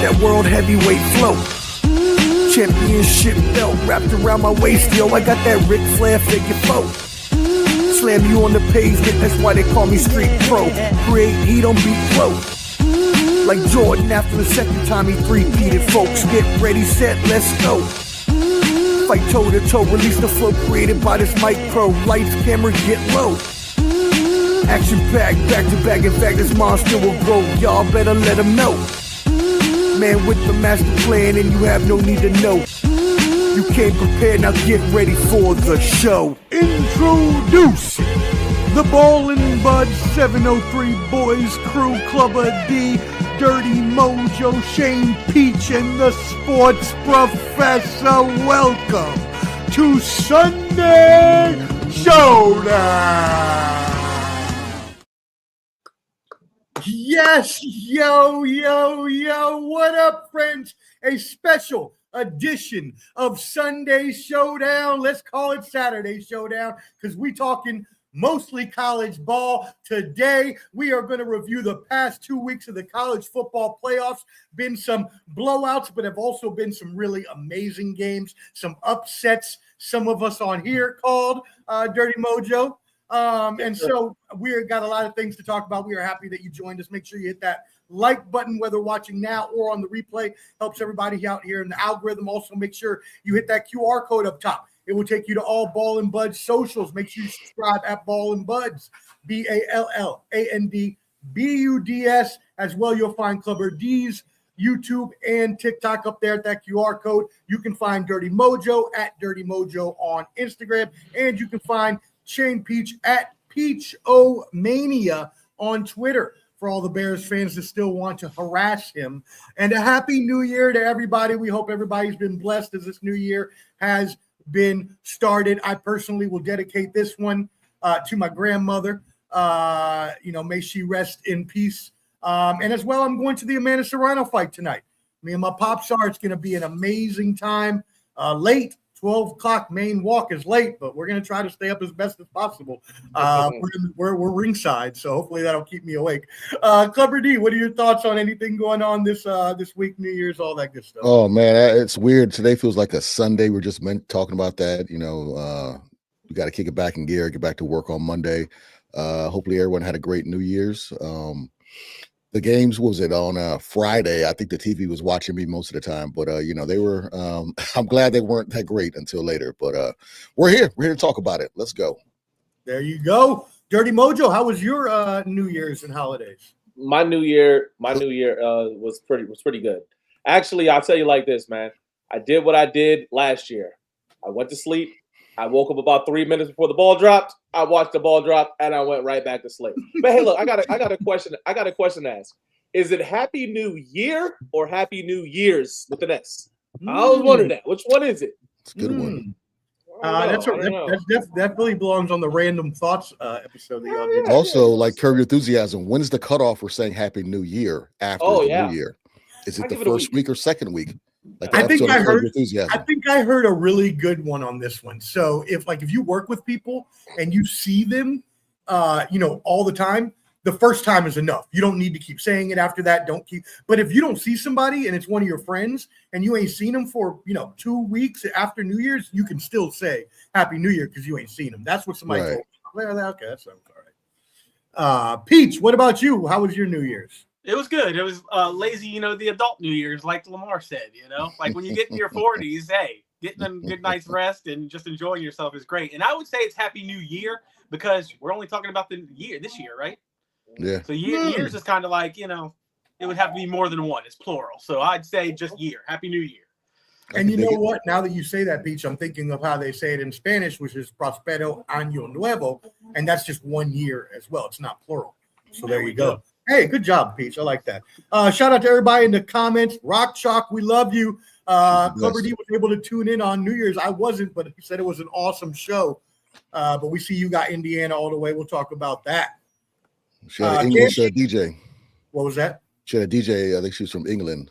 that world heavyweight flow. Championship belt wrapped around my waist, yo. I got that Ric Flair figure foe. Slam you on the pavement, that's why they call me street pro. Create heat on beat flow. Like Jordan after the second time he three-peated. Folks, get ready, set, let's go. Fight toe to toe, release the flow created by this mic pro. Lights, camera, get low. Action packed, back to back. In fact, this monster will grow. Y'all better let him know. Man with the master plan, and you have no need to know. You came prepared, now get ready for the show. Introducing the Ballin' Bud 703 Boys Crew, Clubber D, Dirty Mojo, Shane Peach, and the Sports Professor. Welcome to Sunday Showdown. Yes, yo, what up, friends? A special edition of Sunday Showdown. Let's call it Saturday Showdown because we talking mostly college ball. Today, we are going to review the past 2 weeks of the college football playoffs. Been some blowouts, but have also been some really amazing games, some upsets. Some of us on here called Dirty Mojo. And so we got a lot of things to talk about. We are happy that you joined us. Make sure you hit that like button, whether watching now or on the replay. Helps everybody out here in the algorithm. Also, make sure you hit that QR code up top. It will take you to all Ballin' Buds socials. Make sure you subscribe at Ballin' Buds, BALLANDBUDS. As well, you'll find Clubber D's YouTube and TikTok up there at that QR code. You can find Dirty Mojo at Dirty Mojo on Instagram. And you can find Shane Peach at Peach-O-Mania on Twitter for all the Bears fans that still want to harass him. And a happy new year to everybody. We hope everybody's been blessed as this new year has been started. I personally will dedicate this one to my grandmother. May she rest in peace. And as well, I'm going to the Amanda Serrano fight tonight. Me and my pops are. It's going to be an amazing time. Late. 12 o'clock main walk is late, but we're going to try to stay up as best as possible. We're ringside, so hopefully that'll keep me awake. Clubber D, what are your thoughts on anything going on this week, New Year's, all that good stuff? Oh, man, it's weird. Today feels like a Sunday. We're just talking about that. We got to kick it back in gear, get back to work on Monday. Hopefully everyone had a great New Year's. The games, was it on Friday? I think the TV was watching me most of the time, but they were. I'm glad they weren't that great until later. But we're here to talk about it. Let's go. There you go, Dirty Mojo. How was your New Year's and holidays? My New Year was pretty good. Actually, I'll tell you like this, man. I did what I did last year. I went to sleep. I woke up about 3 minutes before the ball dropped. I watched the ball drop, and I went right back to sleep. But hey, look, I got a question. I got a question to ask. Is it Happy New Year or Happy New Year's with an S? I always wondered that. Which one is it? It's a good one. That definitely belongs on the Random Thoughts episode that y'all did. Also, like Curb Your Enthusiasm, when is the cutoff for saying Happy New Year after the New Year? Is it the first week or second week? Like I think I heard a really good one on this one. So if you work with people and you see them, all the time, the first time is enough. You don't need to keep saying it after that. But if you don't see somebody and it's one of your friends and you ain't seen them for, 2 weeks after New Year's, you can still say Happy New Year because you ain't seen them. That's what somebody told me. Okay, that sounds all right. Peach, what about you? How was your New Year's? It was good. It was lazy, the adult New Year's, like Lamar said, like when you get in your 40s, hey, getting a good night's rest and just enjoying yourself is great. And I would say it's Happy New Year because we're only talking about this year, right? Yeah. So years is kind of like, it would have to be more than one. It's plural. So I'd say just year. Happy New Year. And you know what? Now that you say that, Peach, I'm thinking of how they say it in Spanish, which is Prospero Año Nuevo. And that's just 1 year as well. It's not plural. So there you go. Hey, good job, Peach. I like that. Shout out to everybody in the comments. Rock Chalk, we love you. Clubber D was able to tune in on New Year's. I wasn't, but he said it was an awesome show. But we see you got Indiana all the way. We'll talk about that. She had an English DJ. What was that? She had a DJ. I think she was from England.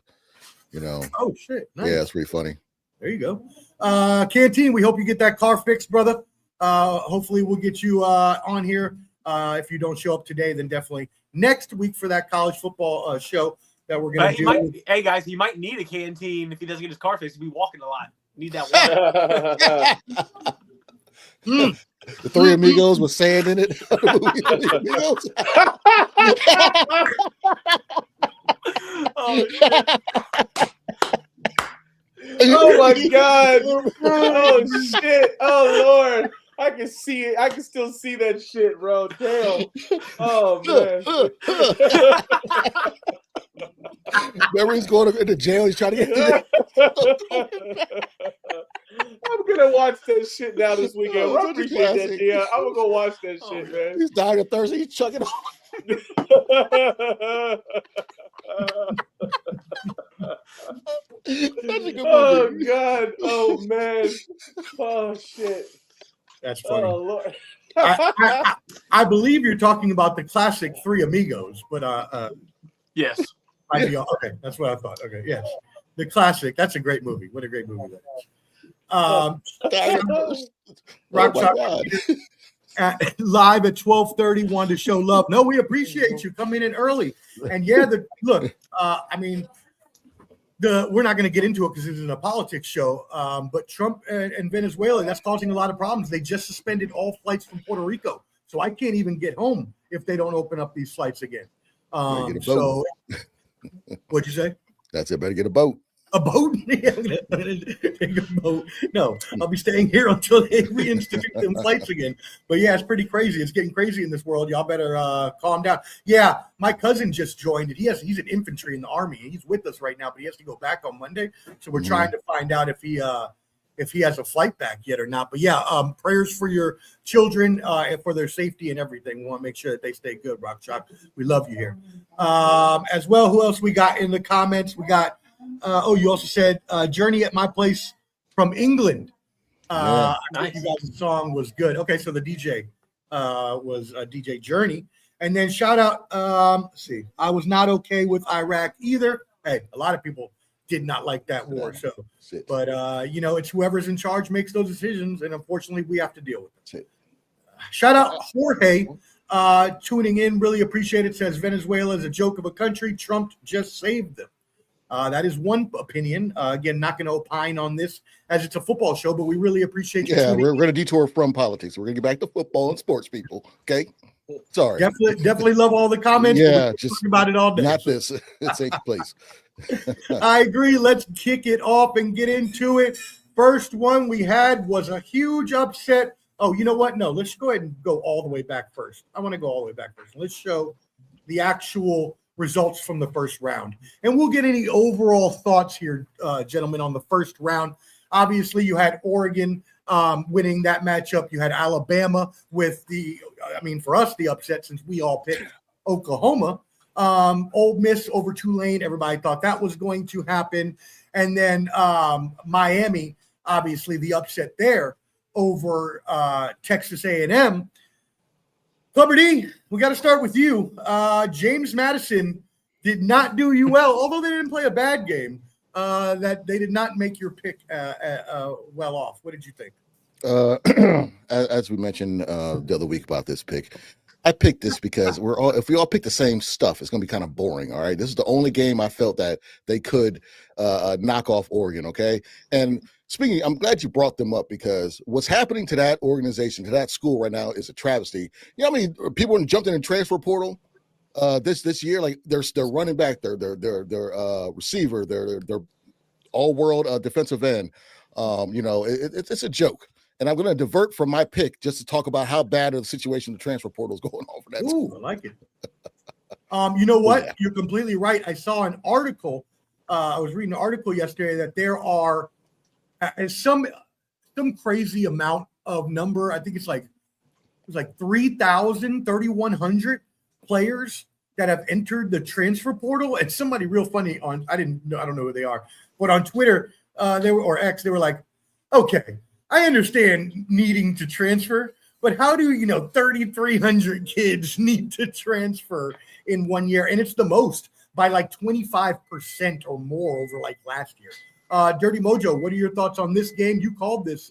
Oh, shit. Nice. Yeah, it's pretty funny. There you go. Canteen, we hope you get that car fixed, brother. Hopefully we'll get you on here. If you don't show up today, then definitely next week for that college football show. that we're going to do. Hey guys, he might need a canteen if he doesn't get his car fixed. He'll be walking a lot. Need that water. The Three Amigos with sand in it. Oh, shit. Oh my God. Oh shit. Oh Lord. I can see it. I can still see that shit, bro. Damn. Oh man. Remember he's going into jail. He's trying to get I'm gonna watch that shit now this weekend. I appreciate that, yeah. I'm gonna go watch that shit, man. He's dying on Thursday. He's chugging off. Oh God! Oh man! Oh shit! That's funny. Oh Lord! I believe you're talking about the classic Three Amigos, but Yes. Okay, that's what I thought. Okay, yes, the classic. That's a great movie. What a great movie that is. Rock Chalk live at 12:30. Wanted to show love. No, we appreciate you coming in early. And yeah, look. I mean, we're not going to get into it because this isn't a politics show. But Trump and Venezuela, that's causing a lot of problems. They just suspended all flights from Puerto Rico, so I can't even get home if they don't open up these flights again. So, what'd you say? That's it. Better get a boat. A boat? Take a boat. No, I'll be staying here until they reinstitute them flights again. But yeah, it's pretty crazy. It's getting crazy in this world. Y'all better calm down. Yeah, my cousin just joined it. He's an infantry in the army. He's with us right now, but he has to go back on Monday. So we're trying to find out if he has a flight back yet or not. But yeah, prayers for your children and for their safety and everything. We want to make sure that they stay good, Rock Chalk. We love you here. As well, who else we got in the comments? We got you also said Journey at My Place from England. I think you guys' song was good. Okay, so the DJ was DJ Journey. And then shout out, let's see, I was not okay with Iraq either. Hey, a lot of people did not like that war. So, but it's whoever's in charge makes those decisions, and unfortunately, we have to deal with it. Shout out Jorge, tuning in, really appreciate it. Says Venezuela is a joke of a country. Trump just saved them. That is one opinion. Again, not going to opine on this as it's a football show, but we really appreciate you. Yeah, we're going to detour from politics. We're going to get back to football and sports, people. Okay. Sorry. Definitely love all the comments. Yeah, just about it all day. Not this. It's a place. I agree. Let's kick it off and get into it. First one we had was a huge upset. Oh, you know what? No, let's go ahead and go all the way back first. I want to go all the way back first. Let's show the actual results from the first round. And we'll get any overall thoughts here, gentlemen, on the first round. Obviously, you had Oregon winning that matchup. You had Alabama with for us, the upset, since we all picked Oklahoma. Ole Miss over Tulane. Everybody thought that was going to happen. And then Miami, obviously, the upset there over Texas A&M. Clubber D, we got to start with you. James Madison did not do you well, although they didn't play a bad game. That they did not make your pick well off. What did you think? As we mentioned the other week about this pick, I picked this because if we all pick the same stuff, it's going to be kind of boring. All right, this is the only game I felt that they could knock off Oregon. Okay, and speaking, I'm glad you brought them up because what's happening to that organization, to that school right now, is a travesty. You know how many people jumped in the transfer portal this year? Like their running back, their receiver, their all-world defensive end. It's a joke. And I'm going to divert from my pick just to talk about how bad of the situation the transfer portal is going on for that school. I like it. You know what? Yeah. You're completely right. I saw an article. I was reading an article yesterday that there are some crazy amount of number. I think it's like 3,100 players that have entered the transfer portal. And somebody real funny I don't know who they are, but on Twitter, or X, they were like, okay, I understand needing to transfer, but how do 3,300 kids need to transfer in 1 year? And it's the most by like 25% or more over like last year. Dirty Mojo, what are your thoughts on this game? You called this.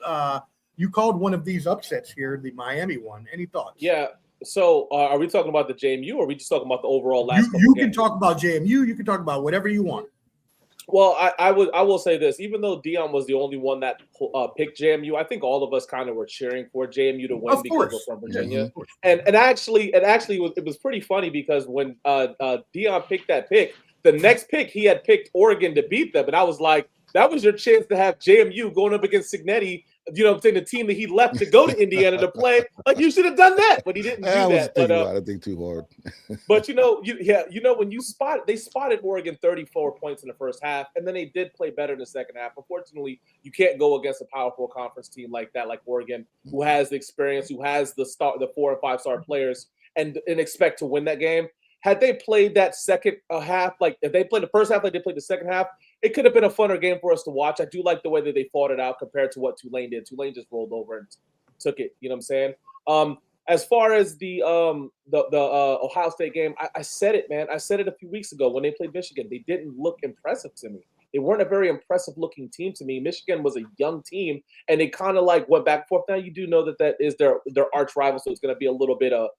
You called one of these upsets here, the Miami one. Any thoughts? Yeah, So, are we talking about the JMU, or are we just talking about the overall last? You can talk about JMU. You can talk about whatever you want. Well, I will say this: even though Dion was the only one that picked JMU, I think all of us kind of were cheering for JMU to win because we're from Virginia. And actually, it was pretty funny because when Dion picked that pick, the next pick he had picked Oregon to beat them, and I was like, that was your chance to have JMU going up against Signetti. You know, the team that he left to go to Indiana to play. Like, you should have done that, but he didn't do that. But I didn't think too hard. But when they spotted Oregon 34 points in the first half, and then they did play better in the second half. Unfortunately, you can't go against a Power 4 conference team like that, like Oregon, who has the experience, who has the 4 and 5 star players, and expect to win that game. Had they played that second half, like if they played the first half like they played the second half, it could have been a funner game for us to watch. I do like the way that they fought it out compared to what Tulane did. Tulane just rolled over and took it. You know what I'm saying? As far as the Ohio State game, I said it, man. I said it a few weeks ago when they played Michigan. They didn't look impressive to me. They weren't a very impressive looking team to me. Michigan was a young team, and they kind of like went back and forth. Now you do know that is their arch rival, so it's going to be a little bit of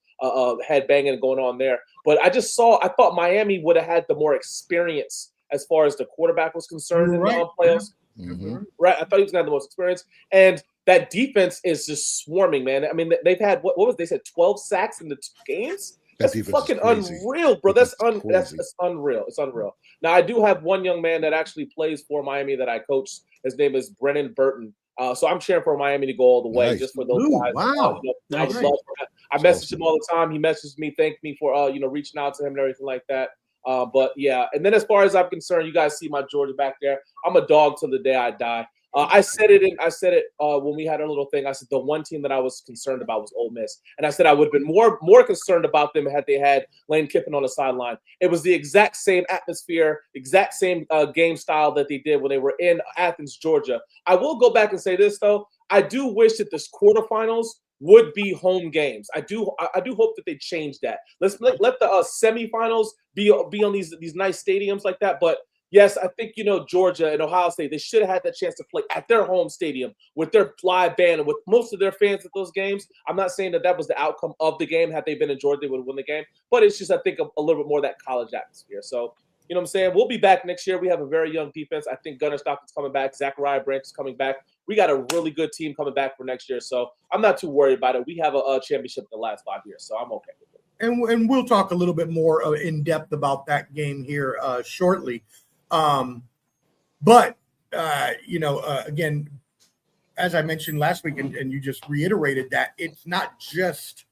head banging going on there. But I thought Miami would have had the more experience as far as the quarterback was concerned in the playoffs. Mm-hmm. Right, I thought he was going to have the most experience, and that defense is just swarming, man. I mean, they've had what was they said 12 sacks in the 2 games. That's fucking unreal, bro. That's unreal. It's unreal. Now, I do have one young man that actually plays for Miami that I coach. His name is Brennan Burton. So I'm cheering for Miami to go all the way, just for those guys. Wow. I message him all the time. He messages me, thank me for reaching out to him and everything like that. But yeah, and then as far as I'm concerned, you guys see my Georgia back there. I'm a dog till the day I die. I said it when we had our little thing. I said the one team that I was concerned about was Ole Miss, and I said I would have been more concerned about them had they had Lane Kiffin on the sideline. It was the exact same atmosphere, exact same game style that they did when they were in Athens, Georgia. I will go back and say this though. I do wish that this quarterfinals would be home games. I do hope that they change that. Let the semifinals be on these nice stadiums like that, but. Yes, I think, Georgia and Ohio State, they should have had that chance to play at their home stadium with their live band and with most of their fans at those games. I'm not saying that was the outcome of the game. Had they been in Georgia, they would have won the game. But it's just, I think, a little bit more of that college atmosphere. So, you know what I'm saying? We'll be back next year. We have a very young defense. I think Gunnar Stockton's coming back. Zachariah Branch is coming back. We got a really good team coming back for next year. So I'm not too worried about it. We have a championship in the last 5 years, so I'm okay with it. And we'll talk a little bit more in depth about that game here shortly. Again, as I mentioned last week, and you just reiterated that it's not just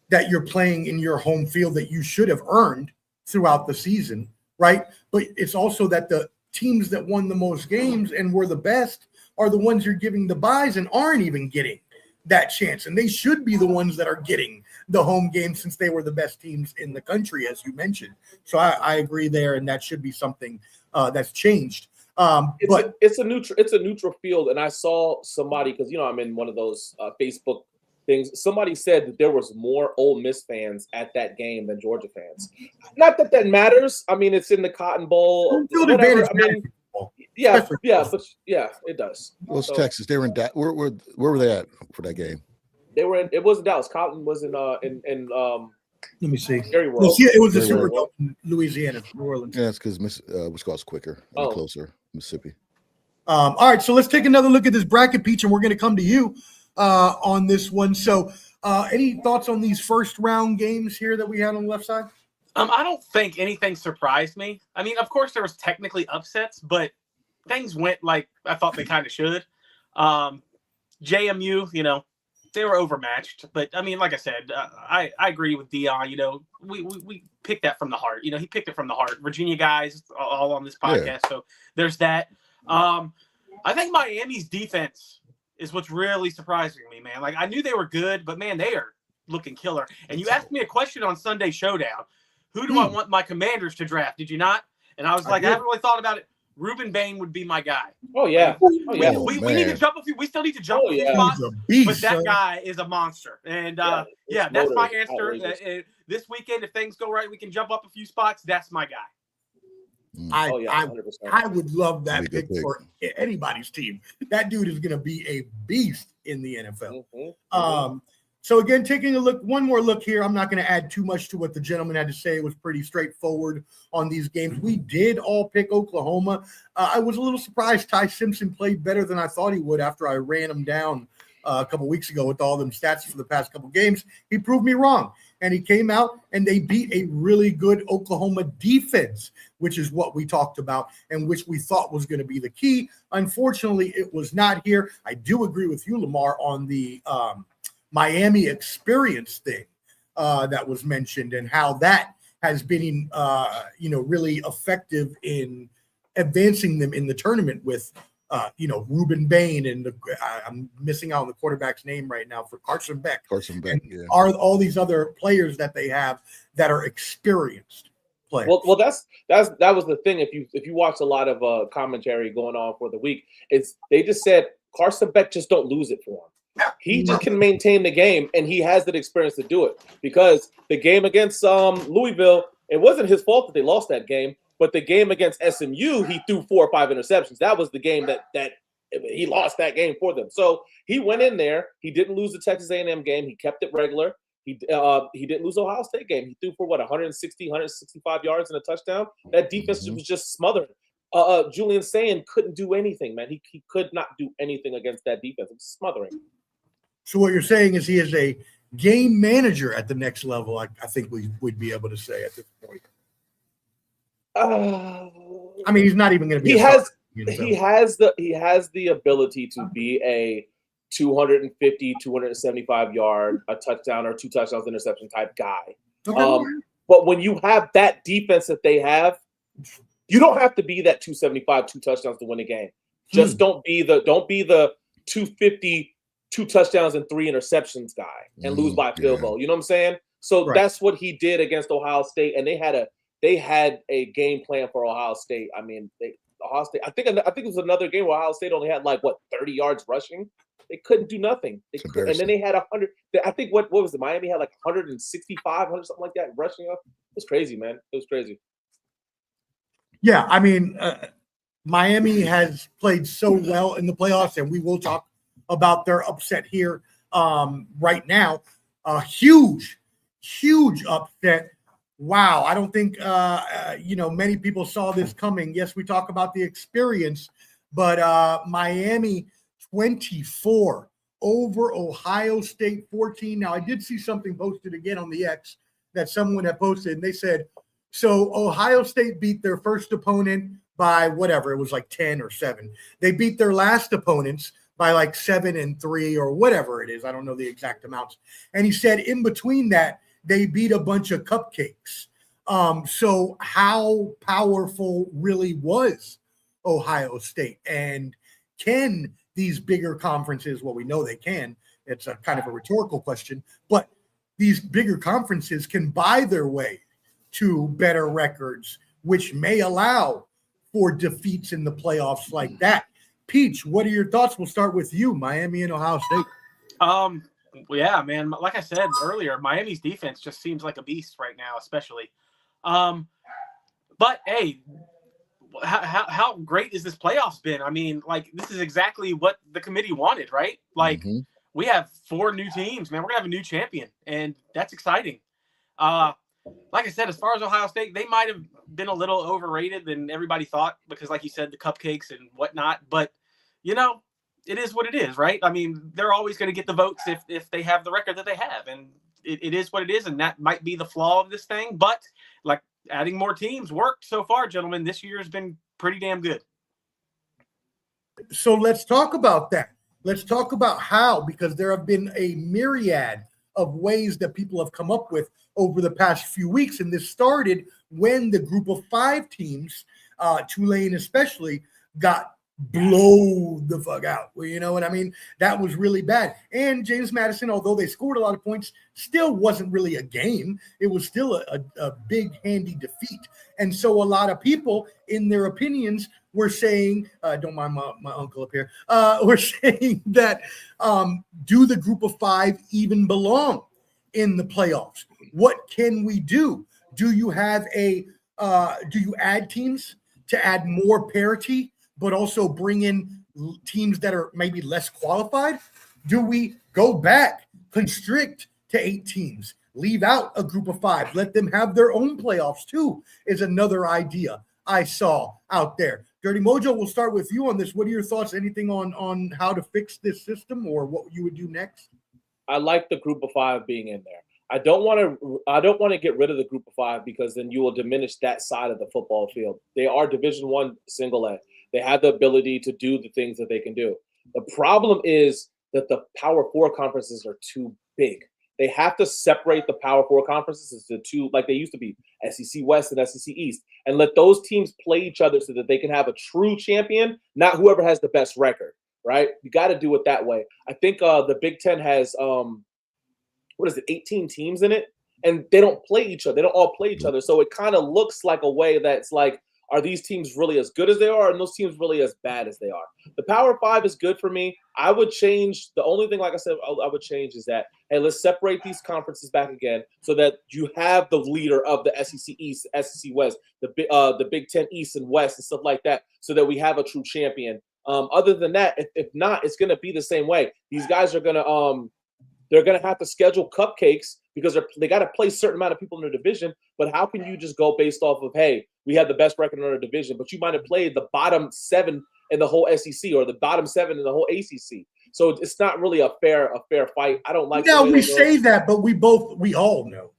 that you're playing in your home field that you should have earned throughout the season, right? But it's also that the teams that won the most games and were the best are the ones you're giving the buys and aren't even getting that chance. And they should be the ones that are getting the home game since they were the best teams in the country, as you mentioned. So I agree there, and that should be something that's changed. It's a neutral field, and I saw somebody, because I'm in one of those Facebook things. Somebody said that there was more Ole Miss fans at that game than Georgia fans. Not that matters. I mean, it's in the Cotton Bowl. Yeah, it does. Well, it's Texas. They were in where were they at for that game? They were in. It wasn't Dallas. Cotton was in. Let me see. Well, it was the Super Bowl in Louisiana, New Orleans. Yeah, it's because Wisconsin's quicker and closer. Mississippi. All right, so let's take another look at this bracket, Peach, and we're going to come to you on this one. So, any thoughts on these first round games here that we had on the left side? I don't think anything surprised me. I mean, of course, there was technically upsets, but things went like I thought they kind of should. JMU, they were overmatched. But, I mean, like I said, I agree with Dion. We picked that from the heart. He picked it from the heart. Virginia guys all on this podcast. Yeah. So there's that. I think Miami's defense is what's really surprising me, man. Like, I knew they were good, but, man, they are looking killer. And you asked me a question on Sunday Showdown. Who do I want my Commanders to draft? Did you not? And I was like, I haven't really thought about it. Ruben Bain would be my guy. Oh, yeah. We need to jump a few. We still need to jump a few spots. But that guy is a monster. And, that's my answer. This weekend, if things go right, we can jump up a few spots. That's my guy. I would love that pick for anybody's team. That dude is going to be a beast in the NFL. So again, taking a look, one more look here. I'm not going to add too much to what the gentleman had to say. It was pretty straightforward on these games. We did all pick Oklahoma. I was a little surprised Ty Simpson played better than I thought he would after I ran him down a couple weeks ago with all them stats for the past couple games. He proved me wrong. And he came out and they beat a really good Oklahoma defense, which is what we talked about and which we thought was going to be the key. Unfortunately, it was not here. I do agree with you, Lamar, on the Miami experience thing that was mentioned and how that has been, really effective in advancing them in the tournament with, Ruben Bain and I'm missing out on the quarterback's name right now for Carson Beck. Yeah. Are all these other players that they have that are experienced players? Well, that was the thing. If you watch a lot of commentary going on for the week, they just said Carson Beck just don't lose it for him. He just can maintain the game, and he has the experience to do it. Because the game against Louisville, it wasn't his fault that they lost that game. But the game against SMU, he threw 4 or 5 interceptions. That was the game that he lost that game for them. So he went in there. He didn't lose the Texas A&M game. He kept it regular. He didn't lose the Ohio State game. He threw for 160, 165 yards and a touchdown. That defense was just smothered. Julian Sayin couldn't do anything, man. He could not do anything against that defense. It was smothering. So what you're saying is he is a game manager at the next level. I think we would be able to say at this point. I mean, he's not even going to be. He has the ability to be a 250, 275 yard, a touchdown or 2 touchdowns, interception type guy. Okay. But when you have that defense that they have, you don't have to be that 275, 2 touchdowns to win a game. Just don't be the 250, 2 touchdowns and 3 interceptions guy and lose by a field goal. You know what I'm saying? So that's what he did against Ohio State, and they had a game plan for Ohio State. I mean, Ohio State. I think it was another game where Ohio State only had 30 yards rushing. They couldn't do nothing. And then they had 100. I think what was it? Miami had 165, 100 something like that rushing up. It was crazy, man. It was crazy. Yeah, I mean, Miami has played so well in the playoffs, and we will talk about their upset here right now. A huge upset. Wow, I don't think many people saw this coming. Yes, we talk about the experience, but Miami 24 over Ohio State 14. Now, I did see something posted again on the X that someone had posted, and they said, so Ohio State beat their first opponent by whatever, it was 10 or 7. They beat their last opponents by 7 and 3 or whatever it is. I don't know the exact amounts. And he said in between that, they beat a bunch of cupcakes. So how powerful really was Ohio State? And can these bigger conferences, well, we know they can. It's a kind of a rhetorical question, but these bigger conferences can buy their way to better records, which may allow for defeats in the playoffs like that. Peach, what are your thoughts? We'll start with you, Miami and Ohio State. Well, yeah, man. Like I said earlier, Miami's defense just seems like a beast right now, especially. But hey, how great has this playoffs been? I mean, this is exactly what the committee wanted, right? We have 4 new teams, man. We're gonna have a new champion, and that's exciting. Like I said, as far as Ohio State, they might have been a little overrated than everybody thought because, like you said, the cupcakes and whatnot. But it is what it is, right? I mean, they're always going to get the votes if they have the record that they have. And it is what it is, and that might be the flaw of this thing. But, adding more teams worked so far, gentlemen. This year has been pretty damn good. So let's talk about that. Let's talk about how, because there have been a myriad of ways that people have come up with over the past few weeks. And this started when the group of 5 teams, Tulane especially, got blow the fuck out. Well, you know what I mean? That was really bad. And James Madison, although they scored a lot of points, still wasn't really a game. It was still a big, handy defeat. And so a lot of people, in their opinions, were saying, don't mind my uncle up here, were saying that do the group of 5 even belong in the playoffs? What can we do? Do you have do you add teams to add more parity, but also bring in teams that are maybe less qualified? Do we go back constrict to 8 teams, leave out a group of 5, let them have their own playoffs too, is another idea I saw out there. Dirty Mojo, we'll start with you on this. What are your thoughts? Anything on how to fix this system or what you would do next? I like the group of 5 being in there. I don't want to get rid of the group of 5 because then you will diminish that side of the football field. They are Division I single A. They have the ability to do the things that they can do. The problem is that the Power 4 conferences are too big. They have to separate the Power 4 conferences into two, like they used to be, SEC West and SEC East, and let those teams play each other so that they can have a true champion, not whoever has the best record, right? You got to do it that way. I think the Big Ten has, 18 teams in it, and they don't play each other. They don't all play each other. So it kind of looks like a way that's like, are these teams really as good as they are, and those teams really as bad as they are? The Power 5 is good for me. I would change. The only thing, like I said, I would change is that, hey, let's separate these conferences back again so that you have the leader of the SEC East, SEC West, the Big Ten East and West and stuff like that, so that we have a true champion. Other than that, if not, it's going to be the same way. These guys are going to they're going to have to schedule cupcakes because they got to play a certain amount of people in their division. But how can you just go based off of, hey, we have the best record in our division, but you might have played the bottom 7 in the whole SEC or the bottom 7 in the whole ACC. So it's not really a fair fight. I don't like. Now we say that, but we all know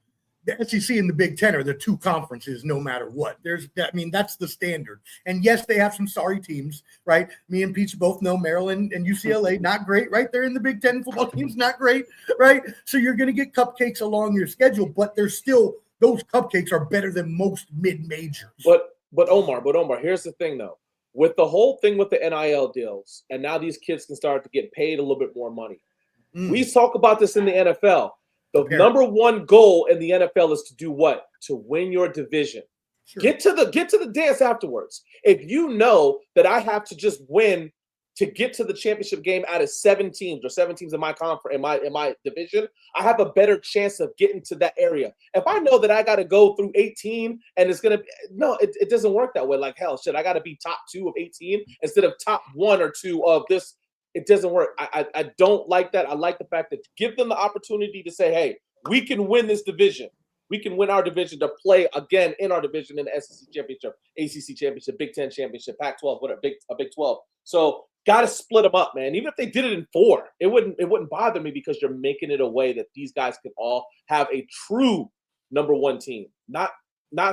the SEC and the Big Ten are the 2 conferences no matter what. That's the standard. And yes, they have some sorry teams, right? Me and Peach both know Maryland and UCLA, not great, right? They're in the Big Ten football teams, not great, right? So you're going to get cupcakes along your schedule, but they're still, those cupcakes are better than most mid-majors. But Omar, here's the thing though. With the whole thing with the NIL deals, and now these kids can start to get paid a little bit more money. We talk about this in the NFL. The number one goal in the NFL is to do what? To win your division. Sure. Get to the dance afterwards. If you know that I have to just win to get to the championship game out of 7 teams or 7 teams in my conference, in my division, I have a better chance of getting to that area. If I know that I got to go through 18 and it's going to it doesn't work that way. Like, hell, shit, I got to be top 2 of 18 instead of top 1 or 2 of this. It doesn't work. I don't like that. I like the fact that give them the opportunity to say, hey, we can win this division. We can win our division to play again in our division in the SEC championship, ACC championship, Big Ten championship, Pac-12, whatever, Big 12. So got to split them up, man. Even if they did it in 4, it wouldn't bother me because you're making it a way that these guys can all have a true number 1 team. Not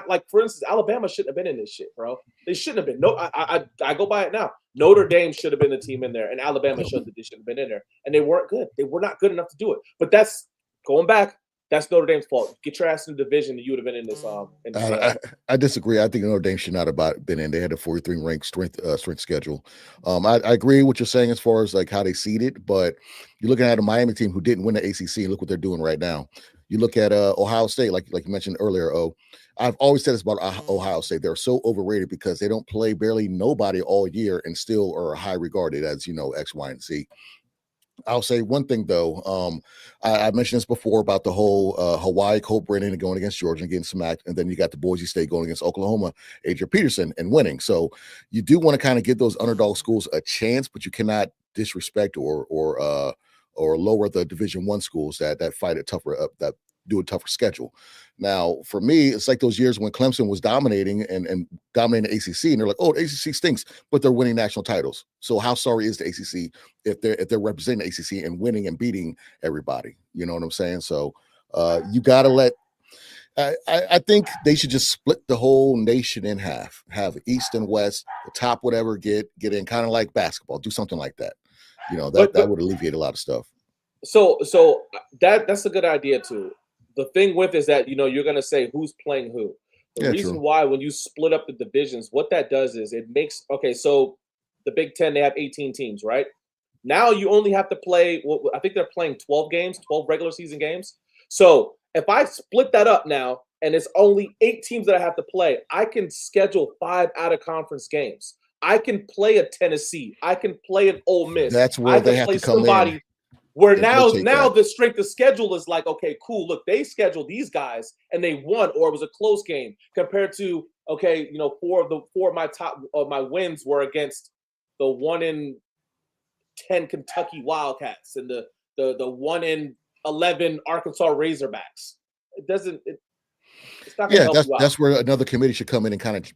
like, for instance, Alabama shouldn't have been in this shit, bro. They shouldn't have been. No, I go by it now. Notre Dame should have been the team in there, and Alabama showed that they should have been in there, and they weren't good. They were not good enough to do it. But that's going back. That's Notre Dame's fault. Get your ass in the division, and you would have been in this. I disagree. I think Notre Dame should not have been in. They had a 43 ranked strength schedule. I agree with what you're saying as far as like how they seeded, but you're looking at a Miami team who didn't win the ACC, and look what they're doing right now. You look at Ohio State, like you mentioned earlier. I've always said this about Ohio State. They're so overrated because they don't play barely nobody all year and still are high regarded as, X, Y, and Z. I'll say one thing, though. I mentioned this before about the whole Hawaii, Cole Brennan going against Georgia and getting smacked. And then you got the Boise State going against Oklahoma, Adrian Peterson, and winning. So you do want to kind of give those underdog schools a chance, but you cannot disrespect or lower the Division I schools that fight a tougher that do a tougher schedule. Now, for me, it's like those years when Clemson was dominating and dominating the ACC, and they're like, "Oh, the ACC stinks," but they're winning national titles. So how sorry is the ACC if they're representing the ACC and winning and beating everybody? You know what I'm saying? So you got to let. I think they should just split the whole nation in half. Have East and West, the top whatever get in, kind of like basketball. Do something like that. That would alleviate a lot of stuff. So that's a good idea too. The thing with is that, you're going to say who's playing who. The reason why when you split up the divisions, what that does is it makes, so the Big Ten, they have 18 teams, right? Now you only have to play, I think they're playing 12 regular season games. So if I split that up now and it's only 8 teams that I have to play, I can schedule 5 out-of-conference games. I can play a Tennessee. I can play an Ole Miss. That's where they have to come in. Where now the strength of schedule is like, okay, cool. Look, they scheduled these guys and they won, or it was a close game compared to, 4 of my wins were against the 1-10 Kentucky Wildcats and the 1-5 11 Arkansas Razorbacks. It doesn't. It's not going to Yeah, help you out. that's where another committee should come in and kind of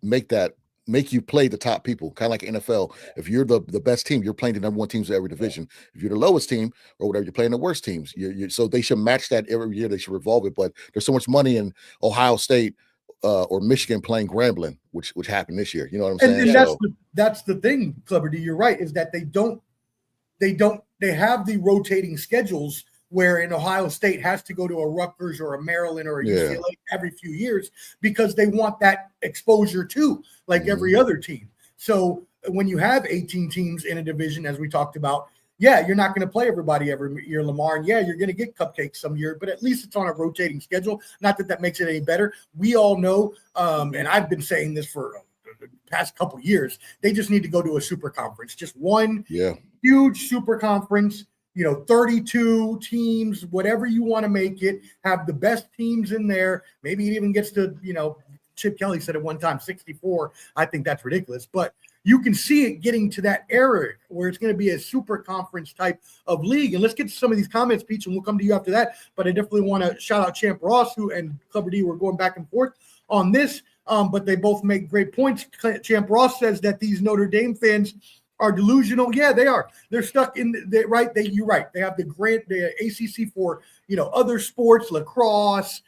make you play the top people, kind of like NFL. If you're the best team, you're playing the number one teams in every division. If you're the lowest team or whatever, you're playing the worst teams. So they should match that every year. They should revolve it. But there's so much money in Ohio State or Michigan playing Grambling, which happened this year. You know what I'm saying? And that's the thing, Clever D. You're right. Is that they have the rotating schedules where in Ohio State has to go to a Rutgers or a Maryland or a UCLA every few years because they want that exposure too, like every other team. So when you have 18 teams in a division, as we talked about, you're not going to play everybody every year, Lamar. And you're going to get cupcakes some year, but at least it's on a rotating schedule. Not that makes it any better. We all know, and I've been saying this for the past couple years, they just need to go to a super conference, just one huge super conference. 32 teams, whatever you want to make it, have the best teams in there. Maybe it even gets to, Chip Kelly said at one time 64. I think that's ridiculous, but you can see it getting to that era where it's going to be a super conference type of league. And let's get to some of these comments, Peach, and we'll come to you after that. But I definitely want to shout out Champ Ross, who and Clever D were going back and forth on this, but they both make great points. Champ Ross says that these Notre Dame fans are delusional. Yeah, they are. They're stuck in you're right. They have the ACC for, other sports, lacrosse,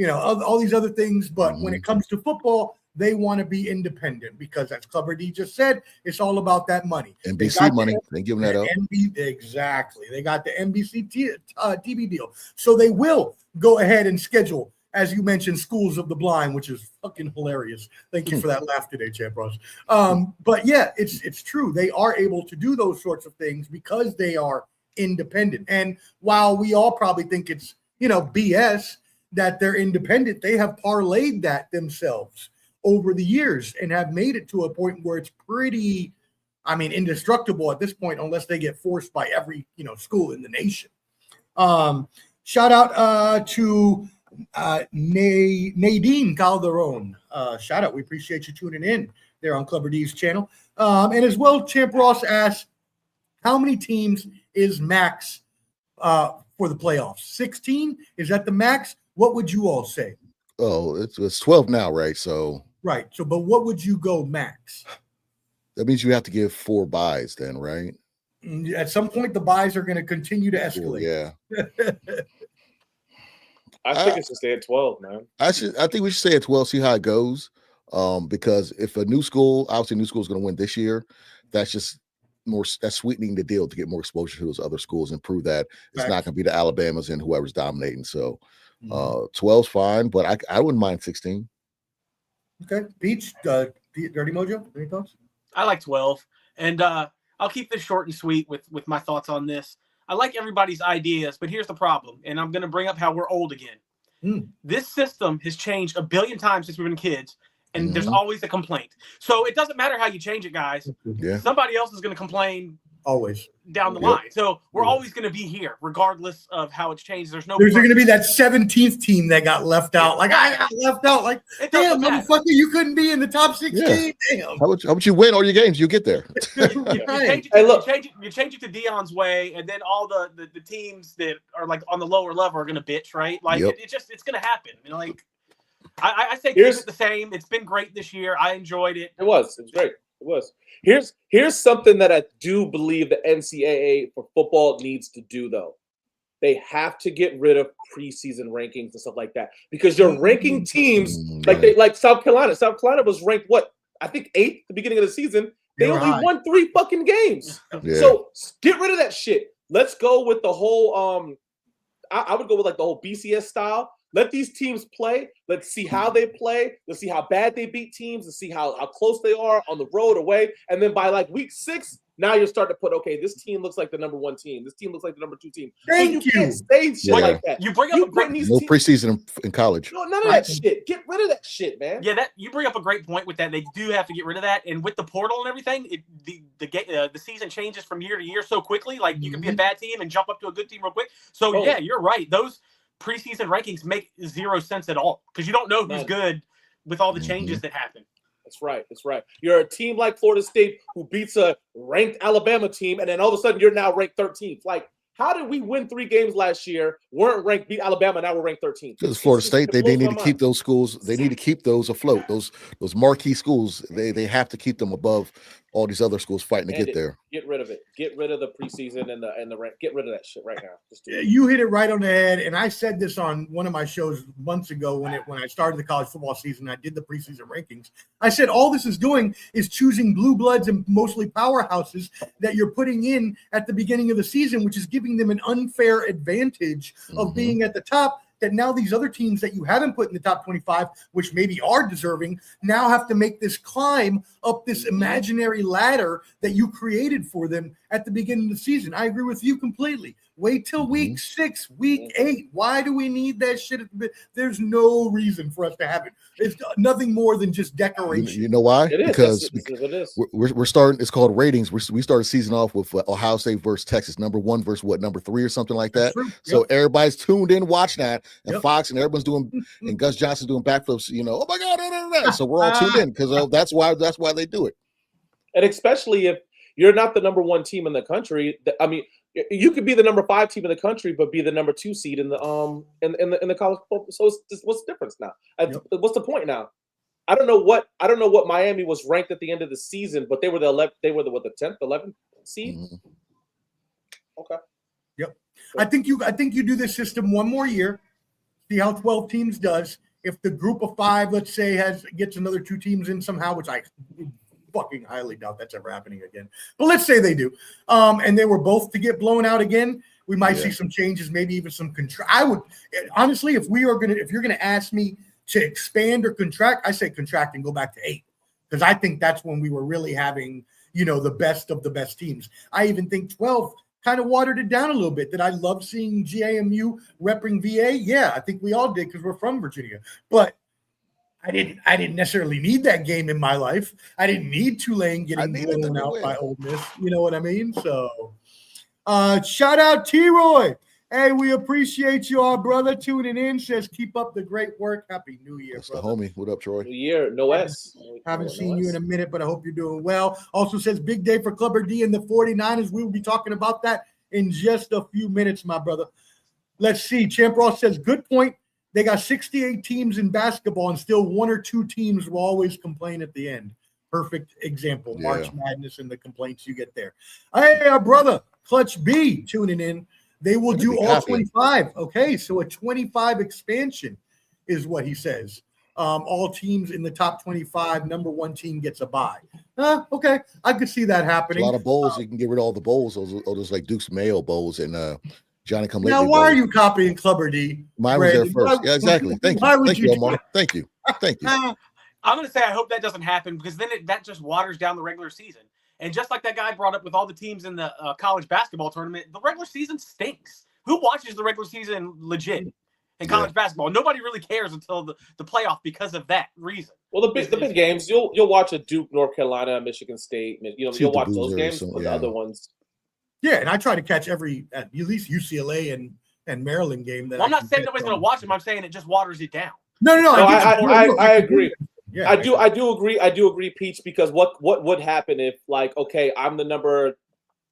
all these other things. But when it comes to football, they want to be independent because, as Clever D just said, it's all about that money. NBC money. They giving that up. Exactly. They got the NBC TV deal. So they will go ahead and schedule, as you mentioned, Schools of the Blind, which is fucking hilarious. Thank you for that laugh today, Champ Ross. But yeah, it's true. They are able to do those sorts of things because they are independent. And while we all probably think it's, BS that they're independent, they have parlayed that themselves over the years and have made it to a point where it's pretty, indestructible at this point, unless they get forced by every, school in the nation. Shout out to Nadine Calderon. Shout out. We appreciate you tuning in there on Clever D's channel. And as well, Champ Ross asked, how many teams is max for the playoffs? 16? Is that the max? What would you all say? Oh, it's 12 now, right? Right. So, but what would you go max? That means you have to give 4 buys then, right? At some point, the buys are going to continue to escalate. Yeah. I think it should stay at 12, man. I think we should stay at 12, see how it goes. Because if a new school is going to win this year, that's just that's sweetening the deal to get more exposure to those other schools and prove that it's not going to be the Alabamas and whoever's dominating. So 12's fine, but I wouldn't mind 16. Okay. Beach, Dirty Mojo, any thoughts? I like 12. And I'll keep this short and sweet with my thoughts on this. I like everybody's ideas, but here's the problem. And I'm going to bring up how we're old again. This system has changed a billion times since we've been kids, and there's always a complaint. So it doesn't matter how you change it, guys. Yeah. Somebody else is going to complain always down the line. So we're always going to be here, regardless of how it's changed. There's going to be that 17th team that got left out. Like, I got left out. Like, damn, motherfucker, you couldn't be in the top 16. Yeah. Damn. How about you win all your games? You get there. You change it to Dion's way, and then all the teams that are like on the lower level are going to bitch, right? Like, it's going to happen. I say keep it the same. It's been great this year. I enjoyed it. It was great. It was. Here's something that I do believe the NCAA for football needs to do, though. They have to get rid of preseason rankings and stuff like that, because you're ranking teams like South Carolina. South Carolina was ranked I think 8th at the beginning of the season. They only won 3 fucking games. Yeah. So get rid of that shit. Let's go with the whole I would go with like the whole BCS style. Let these teams play. Let's see how they play. Let's see how bad they beat teams. Let's see how close they are on the road, away. And then by like week 6, now you're starting to put, okay, this team looks like the number 1 team. This team looks like the number 2 team. Thank you. Can't say shit like that. You bring up no preseason in college. No, none of that shit. Get rid of that shit, man. Yeah, you bring up a great point with that. They do have to get rid of that. And with the portal and everything, the season changes from year to year so quickly. Like you can be a bad team and jump up to a good team real quick. So yeah, you're right. Those preseason rankings make 0 sense at all because you don't know who's good with all the changes that happen. That's right. You're a team like Florida State who beats a ranked Alabama team, and then all of a sudden you're now ranked 13th. Like, How did we win 3 games last year? Weren't ranked, beat Alabama, now we're ranked 13th. Because Florida State, they need to mind. keep those schools. They need to keep those afloat. Those marquee schools, they have to keep them above all these other schools fighting to get there. Get rid of it. Get rid of the preseason and the rank. Get rid of that shit right now. Just do it. You hit it right on the head, and I said this on one of my shows months ago when I started the college football season. I did the preseason rankings. I said all this is doing is choosing blue bloods and mostly powerhouses that you're putting in at the beginning of the season, which is giving them an unfair advantage of being at the top. That now these other teams that you haven't put in the top 25, which maybe are deserving, now have to make this climb up this imaginary ladder that you created for them at the beginning of the season. I agree with you completely. Wait till week 6, week 8. Why do we need that shit? There's no reason for us to have it. It's nothing more than just decoration. You know why? It is. Because it is. we're starting. It's called ratings. We started season off with Ohio State versus Texas, number 1 versus number 3 or something like that. So everybody's tuned in, watch that, and Fox and everyone's doing, and Gus Johnson's doing backflips. Oh my God, so we're all tuned in because that's why they do it. And especially if you're not the number 1 team in the country. I mean, you could be the number 5 team in the country, but be the number 2 seed in the college football. So what's the difference now? What's the point now? I don't know what Miami was ranked at the end of the season, but they were the 11th. They were the 10th, 11th seed. Okay. Yep. I think you do this system one more year. See how 12 teams does. If the group of 5, let's say, gets another 2 teams in somehow, which I fucking highly doubt that's ever happening again. But let's say they do. And they were both to get blown out again. We might see some changes, maybe even some I would honestly, if you're gonna ask me to expand or contract, I say contract and go back to 8. Because I think that's when we were really having, the best of the best teams. I even think 12 kind of watered it down a little bit. Did I love seeing GAMU repping VA? Yeah, I think we all did because we're from Virginia. But I didn't necessarily need that game in my life. I didn't need Tulane getting blown out by Ole Miss. You know what I mean? So shout out T-Roy. Hey, we appreciate you all, brother, tuning in. Says keep up the great work. Happy New Year, That's brother. the homie. What up, Troy? New Year, no S. Haven't seen you in a minute, but I hope you're doing well. Also says big day for Clubber D and the 49ers. We will be talking about that in just a few minutes, my brother. Let's see. Champ Ross says, good point. They got 68 teams in basketball, and still 1 or 2 teams will always complain at the end. Perfect example. March Madness and the complaints you get there. Hey, our brother, Clutch B, tuning in. They will do all 25. Okay, so a 25 expansion is what he says. All teams in the top 25, number 1 team gets a bye. Okay, I could see that happening. A lot of bowls. You can get rid of all the bowls. Those like Duke's Mayo bowls and Johnny Come Lately. Now, why are you copying Clubber D? Mine was there first. Yeah, exactly. Thank you, Omar. Thank you. I'm going to say I hope that doesn't happen because then that just waters down the regular season. And just like that guy brought up with all the teams in the college basketball tournament, the regular season stinks. Who watches the regular season legit in college basketball? Nobody really cares until the playoff because of that reason. Well, the big games, you'll watch a Duke, North Carolina, Michigan State. You'll watch those games, but the other ones. Yeah, and I try to catch at least UCLA and Maryland game. I'm not saying nobody's going to watch them. I'm saying it just waters it down. No. I agree. Yeah, I do agree, Peach, because what would happen if, like, okay, I'm the number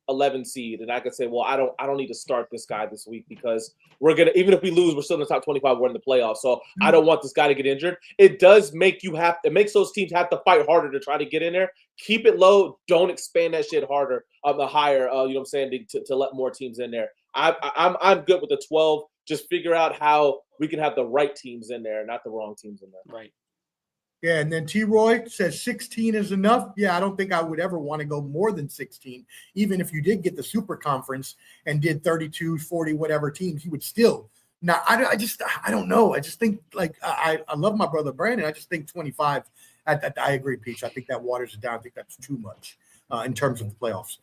11 seed, and I could say, well, I don't need to start this guy this week because we're gonna, even if we lose, we're still in the top 25, we're in the playoffs. So I don't want this guy to get injured. It does make it makes those teams have to fight harder to try to get in there. Keep it low. Don't expand that shit harder, higher. You know what I'm saying, to let more teams in there. I'm good with the 12. Just figure out how we can have the right teams in there, not the wrong teams in there. Right. Yeah, and then T-Roy says 16 is enough. Yeah, I don't think I would ever want to go more than 16. Even if you did get the super conference and did 32, 40, whatever teams, you would still not. I don't know. I just think, like, I love my brother Brandon. I just think 25. I agree, Peach. I think that waters it down. I think that's too much in terms of the playoffs.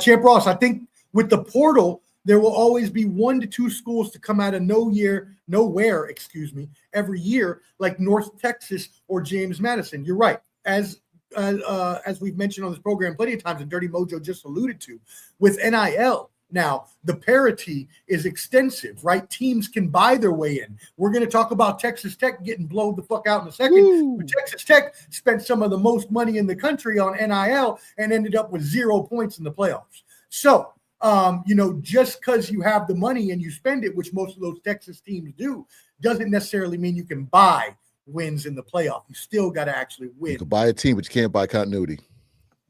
Champ Ross, I think with the portal, there will always be 1 to 2 schools to come out of nowhere, every year, like North Texas or James Madison. You're right. As we've mentioned on this program plenty of times, and Dirty Mojo just alluded to, with NIL, now the parity is extensive, right? Teams can buy their way in. We're going to talk about Texas Tech getting blown the fuck out in a second. But Texas Tech spent some of the most money in the country on NIL and ended up with 0 points in the playoffs. So Just because you have the money and you spend it, which most of those Texas teams do, doesn't necessarily mean you can buy wins in the playoff. You still got to actually win. You can buy a team, but you can't buy continuity.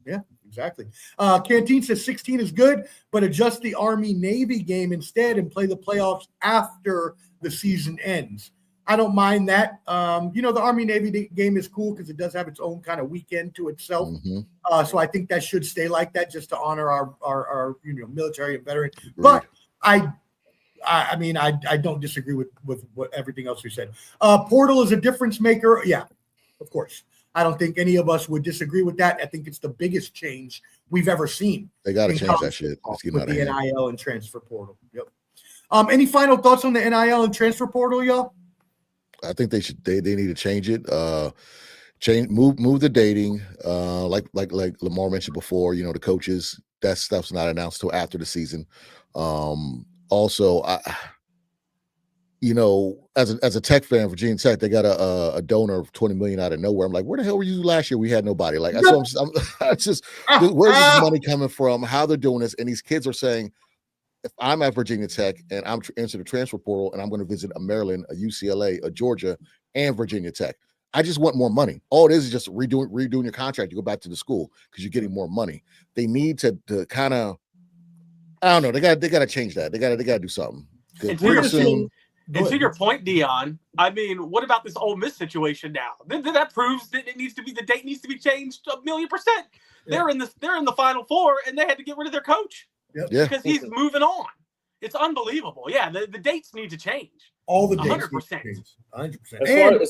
Yeah, exactly. Canteen says 16 is good, but adjust the Army-Navy game instead and play the playoffs after the season ends. I don't mind that. The Army-Navy game is cool because it does have its own kind of weekend to itself. Mm-hmm. So I think that should stay like that just to honor our military and veterans. Agreed. But I don't disagree with what everything else you said. Portal is a difference maker. Yeah, of course. I don't think any of us would disagree with that. I think it's the biggest change we've ever seen. They got to change that shit. With the NIL and transfer portal. Yep. Any final thoughts on the NIL and transfer portal, y'all? I think they should. They need to change it. Move the dating. Like Lamar mentioned before. The coaches. That stuff's not announced till after the season. Also, as a Tech fan, Virginia Tech, they got a donor of $20 million out of nowhere. I'm like, where the hell were you last year? We had nobody. Like, where's this money coming from? How they're doing this? And these kids are saying, if I'm at Virginia Tech and I'm into the transfer portal and I'm going to visit a Maryland, a UCLA, a Georgia, and Virginia Tech, I just want more money. All it is just redoing your contract. You go back to the school because you're getting more money. They need to kind of, I don't know. They got to change that. They got to do something. And to your point, Dion, I mean, what about this Ole Miss situation now? That proves that the date needs to be changed 1,000,000%. Yeah. They're in the Final Four, and they had to get rid of their coach because he's moving on. It's unbelievable. Yeah, the dates need to change. All the dates, 100%. 100%.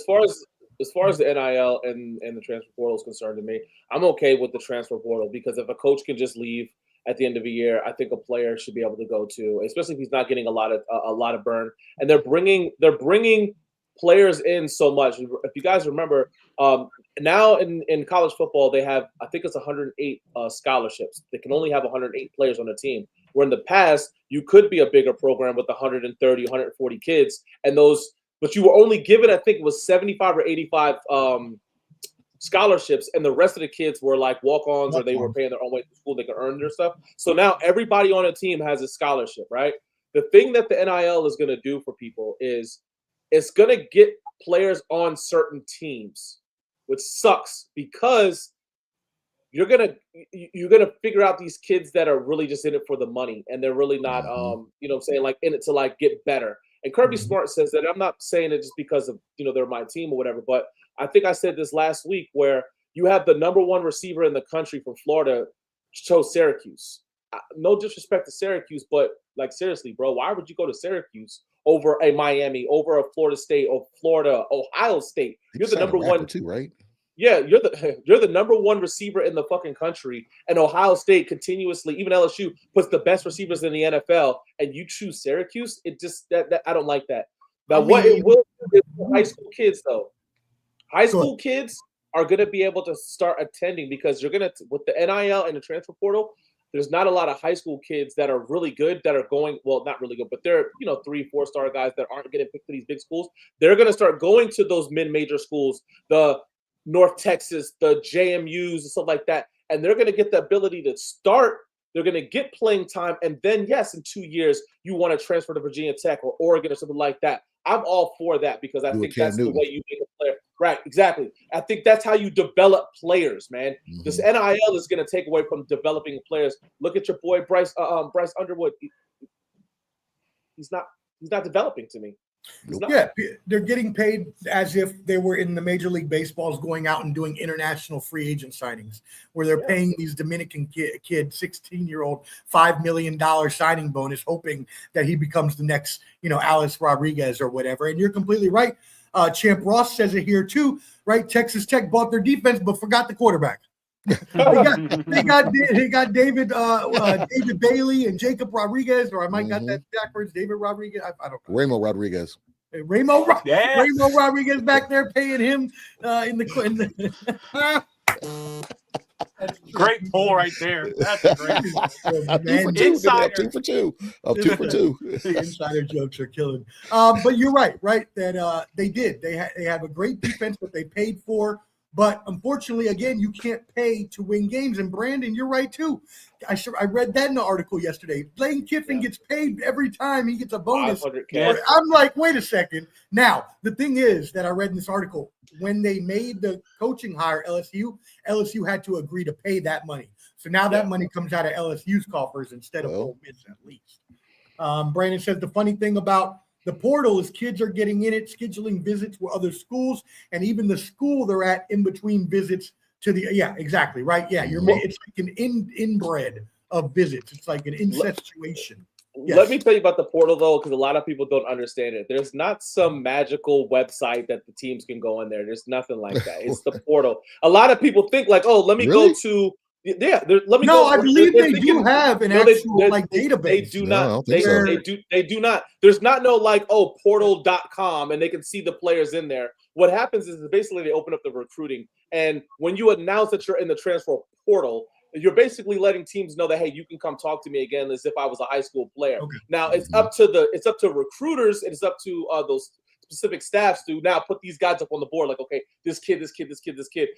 As far as the NIL and the transfer portal is concerned, to me, I'm okay with the transfer portal because if a coach can just leave at the end of the year, I think a player should be able to go to, especially if he's not getting a lot of burn. And they're bringing players in so much. If you guys remember, now in college football, they have, I think it's 108 scholarships. They can only have 108 players on the team. Where in the past, you could be a bigger program with 130, 140 kids, but you were only given, I think it was 75 or 85 scholarships, and the rest of the kids were like walk-ons or they were paying their own way to school. They could earn their stuff. So now everybody on a team has a scholarship, right? The thing that the NIL is going to do for people is it's going to get players on certain teams, which sucks because you're going to figure out these kids that are really just in it for the money, and they're really not, like in it to like get better. And Kirby Smart says that. I'm not saying it just because of, they're my team or whatever, but I think I said this last week where you have the number one receiver in the country from Florida chose Syracuse. No disrespect to Syracuse, but like seriously, bro, why would you go to Syracuse over a Miami, over a Florida State, or Florida, Ohio State? You're the number one too, right? Yeah, you're the number one receiver in the fucking country, and Ohio State continuously, even LSU, puts the best receivers in the NFL, and you choose Syracuse. It just that I don't like that. Now, what it will do is for high school kids, though. High school kids are going to be able to start attending because you're going to, with the NIL and the transfer portal, there's not a lot of high school kids that are really good that are going, well, not really good, but they're, 3-4 star guys that aren't getting picked to these big schools. They're going to start going to those mid-major schools, the North Texas, the JMUs and stuff like that. And they're going to get the ability to start. They're going to get playing time. And then, yes, in 2 years, you want to transfer to Virginia Tech or Oregon or something like that. I'm all for that because I think that's the way you make a player. Right, exactly. I think that's how you develop players, man. Mm-hmm. This NIL is going to take away from developing players. Look at your boy Bryce Underwood. He's not developing to me. Yeah, they're getting paid as if they were in the Major League Baseballs going out and doing international free agent signings where they're paying these Dominican kid 16-year-old $5 million signing bonus, hoping that he becomes the next, Alex Rodriguez or whatever. And you're completely right. Champ Ross says it here too, right? Texas Tech bought their defense but forgot the quarterback. they got David Bailey and Jacob Rodriguez, or I might got that backwards. David Rodriguez, I don't know. Ramo Rodriguez. Ramo Rodriguez back there paying him in the great pull right there. That's a great pull. Insider. 2 for 2. 2 for 2. Insider jokes are killing. But you're right? That they did. They have a great defense, but they paid for But unfortunately, again, you can't pay to win games. And Brandon, you're right too. I read that in the article yesterday. Lane Kiffin gets paid every time he gets a bonus. I'm like, wait a second. Now, the thing is that I read in this article, when they made the coaching hire LSU had to agree to pay that money. So now that money comes out of LSU's coffers instead of Ole Miss at least. Brandon says the funny thing about the portal is kids are getting in it, scheduling visits with other schools, and even the school they're at in between visits to the exactly right. Yeah, it's like an inbred of visits. It's like an incestuation. Let me tell you about the portal though, because a lot of people don't understand it. There's not some magical website that the teams can go in there. There's nothing like that. It's the portal. A lot of people think like, oh, let me go to. Yeah, let me. No, go. I believe they do have an actual like database. They do not. They do not. There's not no like portal.com and they can see the players in there. What happens is basically they open up the recruiting, and when you announce that you're in the transfer portal, you're basically letting teams know that hey, you can come talk to me again as if I was a high school player. Okay. Now it's up to recruiters and it's up to those specific staffs to now put these guys up on the board like, okay, this kid.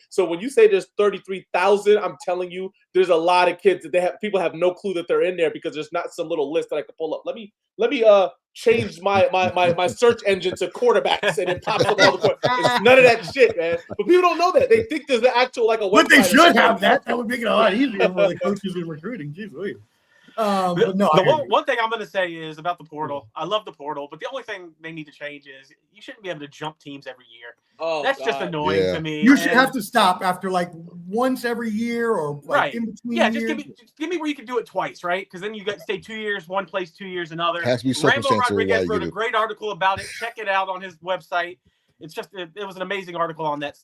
So when you say there's 33,000, I'm telling you, there's a lot of kids that people have no clue that they're in there because there's not some little list that I can pull up. Let me change my search engine to quarterbacks and it pops up all the quarterbacks. It's none of that shit, man. But people don't know that. They think there's the actual like a website. But they should have that. That would make it a lot easier for the coaches in recruiting. Jeez, wait. But no, one thing I'm going to say is about the portal. I love the portal, but the only thing they need to change is you shouldn't be able to jump teams every year. Oh, that's just annoying to me. You should have to stop after like once every year or like in between. Yeah, just give me where you can do it twice, right? Because then you got to stay 2 years, one place, 2 years, another. Has to be Rambo Rodriguez wrote a great article about it. Check it out on his website. It's just it was an amazing article on that.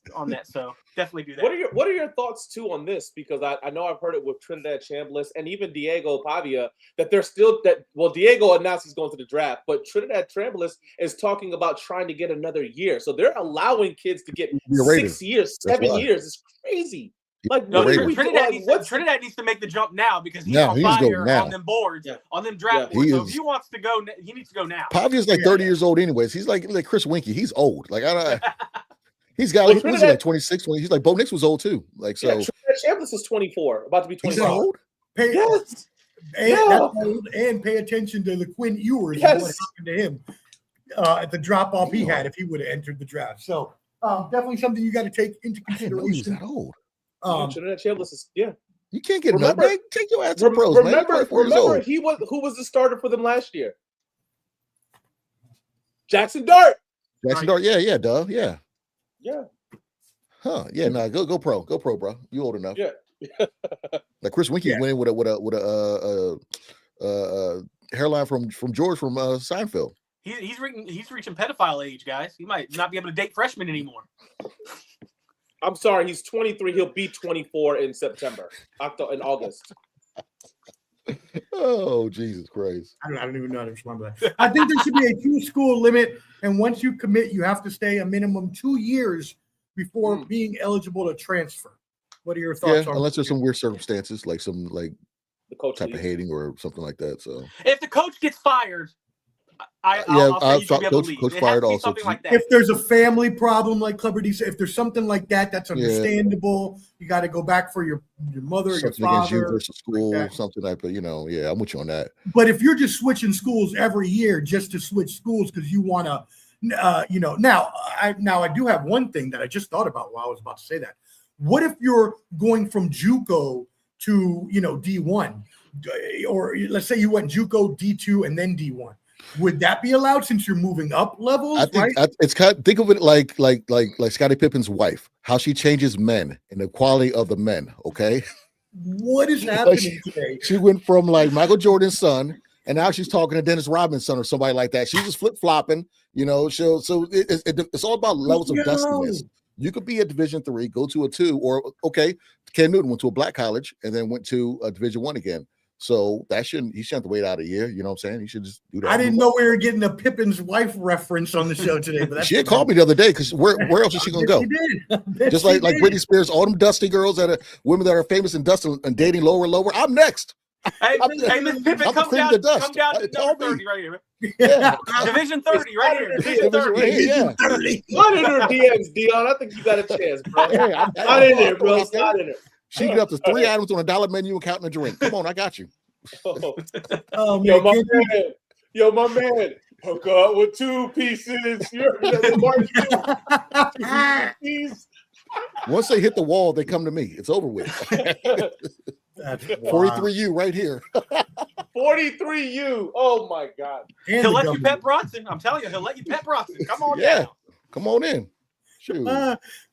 So definitely do that. What are your thoughts too on this? Because I know I've heard it with Trinidad Chambliss and even Diego Pavia that they're still Diego announced he's going to the draft, but Trinidad Chambliss is talking about trying to get another year. So they're allowing kids to get 6 years, 7 years. It's crazy. Like Trinidad needs to make the jump now because he's on fire on them boards, on them draft boards. So if he wants to go, he needs to go now. Pavia's like 30 years old anyways. He's like Chris Winkie. He's old. Like he's got he's like 26, 20. He's like Bo Nix was old too. Like so. Trinidad Chambliss is 24, about to be 25. He's old. Yes. And pay attention to the Quinn Ewers and what happened to him at the drop off he had if he would have entered the draft. So definitely something you got to take into consideration. He's that old. Trinidad Chambliss is You can't get nutmeg. Take your ass to the pros. Remember, who was the starter for them last year? Jackson Dart. Yeah, duh, yeah. Huh? Yeah, go pro, bro. You old enough. Yeah. Like Chris Winkie went in with a hairline from George from Seinfeld. He's reaching pedophile age, guys. He might not be able to date freshmen anymore. I'm sorry, he's 23. He'll be 24 in August. Oh, Jesus Christ. I don't even know how to respond to that. I think there should be a 2-school limit, and once you commit, you have to stay a minimum 2 years before being eligible to transfer. What are your thoughts on unless there's some weird circumstances, like some the coach type of hating or something like that. So if the coach gets fired, I'll say coach fired also. Like that. If there's a family problem, like Clubber D said, if there's something like that, that's understandable. You got to go back for your mother, something your father, you versus school, like something like that. I'm with you on that. But if you're just switching schools every year just to switch schools because you want to, now I do have one thing that I just thought about while I was about to say that. What if you're going from JUCO to D1, or let's say you went JUCO, D2, and then D1? Would that be allowed since you're moving up levels? I think it's think of it like Scottie Pippen's wife, how she changes men and the quality of the men. Okay, what is happening today? She went from like Michael Jordan's son, and now she's talking to Dennis Rodman's son or somebody like that. She's just flip flopping, So it's all about levels of dustiness. You could be a Division III, go to a 2, or Ken Newton went to a black college and then went to a Division I again. So he shouldn't have to wait out a year. You know what I'm saying? He should just do that. I didn't know we were getting a Pippen's wife reference on the show today. But she had called me the other day because where else is she gonna go? Just like Britney Spears, all them dusty girls women that are famous and dusty and dating lower. I'm next. Hey, Miss Pippin, come down to number 30 right here. Yeah. Division 30 right here. Division 30. Right here, yeah. Slide in her DMs, Dion. I think you got a chance, bro. Hey, Slide in there, bro. Slide in there. She get up to 3 items on a dollar menu and counting a drink. Come on, I got you. Oh, Yo, man, my man. Hook up with 2 pieces. You're pieces. Once they hit the wall, they come to me. It's over with. That's 43U right here. 43U. Oh my God. He'll let you pep Bronson. I'm telling you, he'll let you pep Bronson. Come on down. Come on in. Shoot.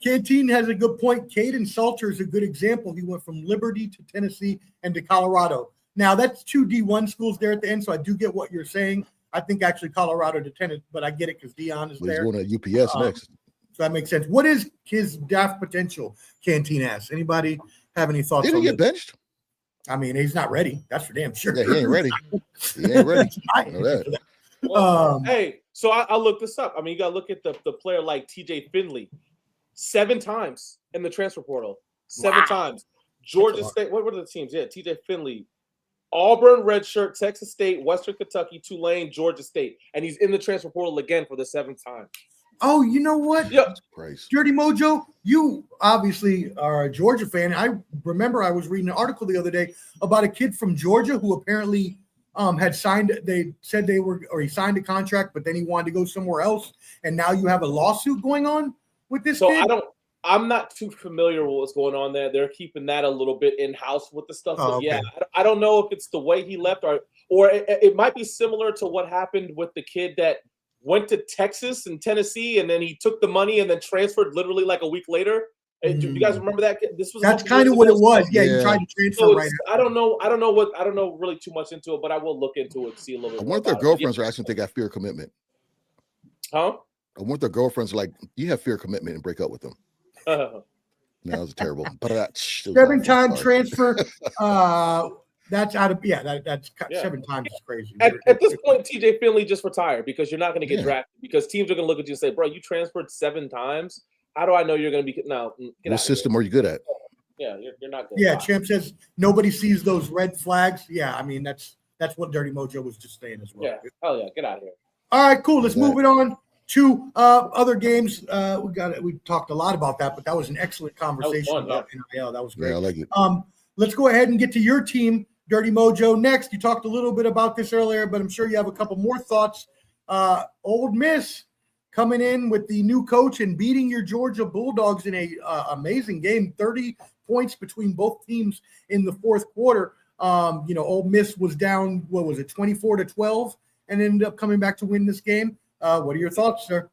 Canteen has a good point. Caden Salter is a good example. He went from Liberty to Tennessee and to Colorado. Now, that's 2 D1 schools there at the end, so I do get what you're saying. I think actually Colorado to Tennessee, but I get it because Dion is there. He's going to UPS next. So that makes sense. What is his draft potential? Canteen asks. Anybody have any thoughts? Did he get benched? I mean, he's not ready. That's for damn sure. Yeah, he ain't ready. He ain't ready. I know that. Well, hey, so I looked this up. I mean, you got to look at the player like TJ Finley. 7 times in the transfer portal. 7 times. Georgia State. What were the teams? Yeah, TJ Finley. Auburn, redshirt, Texas State, Western Kentucky, Tulane, Georgia State. And he's in the transfer portal again for the 7th time. Oh, you know what? Yeah. Dirty Mojo, you obviously are a Georgia fan. I remember I was reading an article the other day about a kid from Georgia who apparently had signed, he signed a contract, but then he wanted to go somewhere else. And now you have a lawsuit going on with this kid? I'm not too familiar with what's going on there. They're keeping that a little bit in-house with the stuff. But okay. Yeah, I don't know if it's the way he left or it might be similar to what happened with the kid that went to Texas and Tennessee, and then he took the money and then transferred literally like a week later. Do you guys remember that? That's kind of what it was. Yeah, you tried to transfer right. I don't know really too much into it, but I will look into it, see a little bit. I wonder if their girlfriends are asking if they got fear of commitment. Huh? I wonder if their girlfriends are like, you have fear of commitment and break up with them. No, that was terrible. 7-time transfer. That's out of that's 7 times is crazy. At this point, TJ Finley just retired because you're not going to get drafted because teams are going to look at you and say, "Bro, you transferred 7 times. How do I know you're going to be no?" What system are you good at? Yeah, you're not good. Yeah, Champ says nobody sees those red flags. Yeah, I mean that's what Dirty Mojo was just saying as well. Yeah, hell yeah, get out of here. All right, cool. Let's move it on to other games. We talked a lot about that, but that was an excellent conversation about NIL. That was great. Yeah, I like it. Let's go ahead and get to your team, Dirty Mojo. Next, you talked a little bit about this earlier, but I'm sure you have a couple more thoughts. Ole Miss coming in with the new coach and beating your Georgia Bulldogs in a amazing game. 30 points between both teams in the 4th quarter. Ole Miss was down, 24-12, and ended up coming back to win this game. What are your thoughts, sir?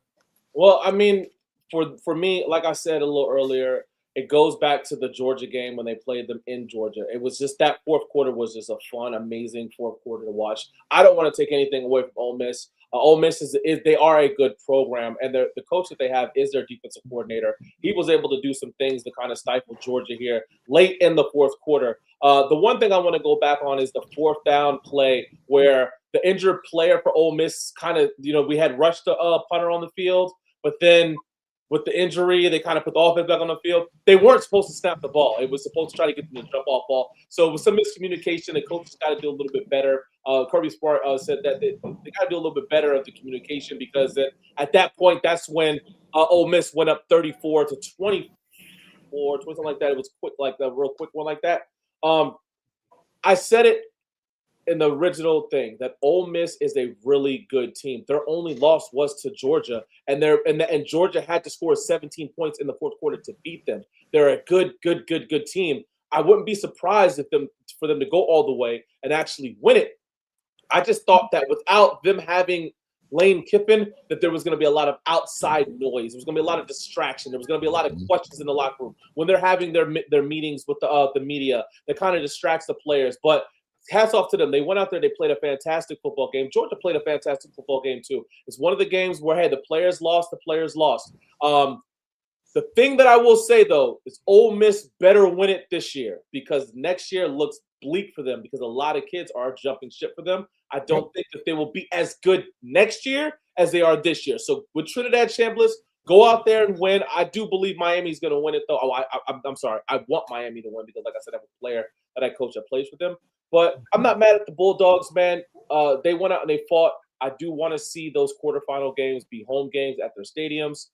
Well, I mean, for me, like I said a little earlier, it goes back to the Georgia game when they played them in Georgia. It was just that 4th quarter was just a fun, amazing 4th quarter to watch. I don't want to take anything away from Ole Miss. Ole Miss is they are a good program, and the coach that they have is their defensive coordinator. He was able to do some things to kind of stifle Georgia here late in the 4th quarter. The one thing I want to go back on is the 4th down play where the injured player for Ole Miss kind of, we had rushed the punter on the field, but then with the injury, they kind of put the offense back on the field. They weren't supposed to snap the ball. It was supposed to try to get them to jump off ball. So it was some miscommunication. The coaches got to do a little bit better. Kirby Smart said that they got to do a little bit better of the communication because at that point, that's when Ole Miss went up 34-24, something like that. It was quick, like the real quick one like that. I said it in the original thing that Ole Miss is a really good team. Their only loss was to Georgia, and Georgia had to score 17 points in the 4th quarter to beat them. They're a good team. I wouldn't be surprised for them to go all the way and actually win it. I just thought that without them having Lane Kiffin, that there was going to be a lot of outside noise. There was going to be a lot of distraction. There was going to be a lot of questions in the locker room when they're having their meetings with the media. That kind of distracts the players, but hats off to them. They went out there. They played a fantastic football game. Georgia played a fantastic football game too. It's one of the games where, hey, the players lost. The thing that I will say, though, is Ole Miss better win it this year because next year looks bleak for them because a lot of kids are jumping ship for them. I don't think that they will be as good next year as they are this year. So with Trinidad Chambliss, go out there and win. I do believe Miami's going to win it, though. I'm sorry. I want Miami to win because, like I said, I have a player that I coach that plays with them. But I'm not mad at the Bulldogs, man. They went out and they fought. I do want to see those quarterfinal games be home games at their stadiums,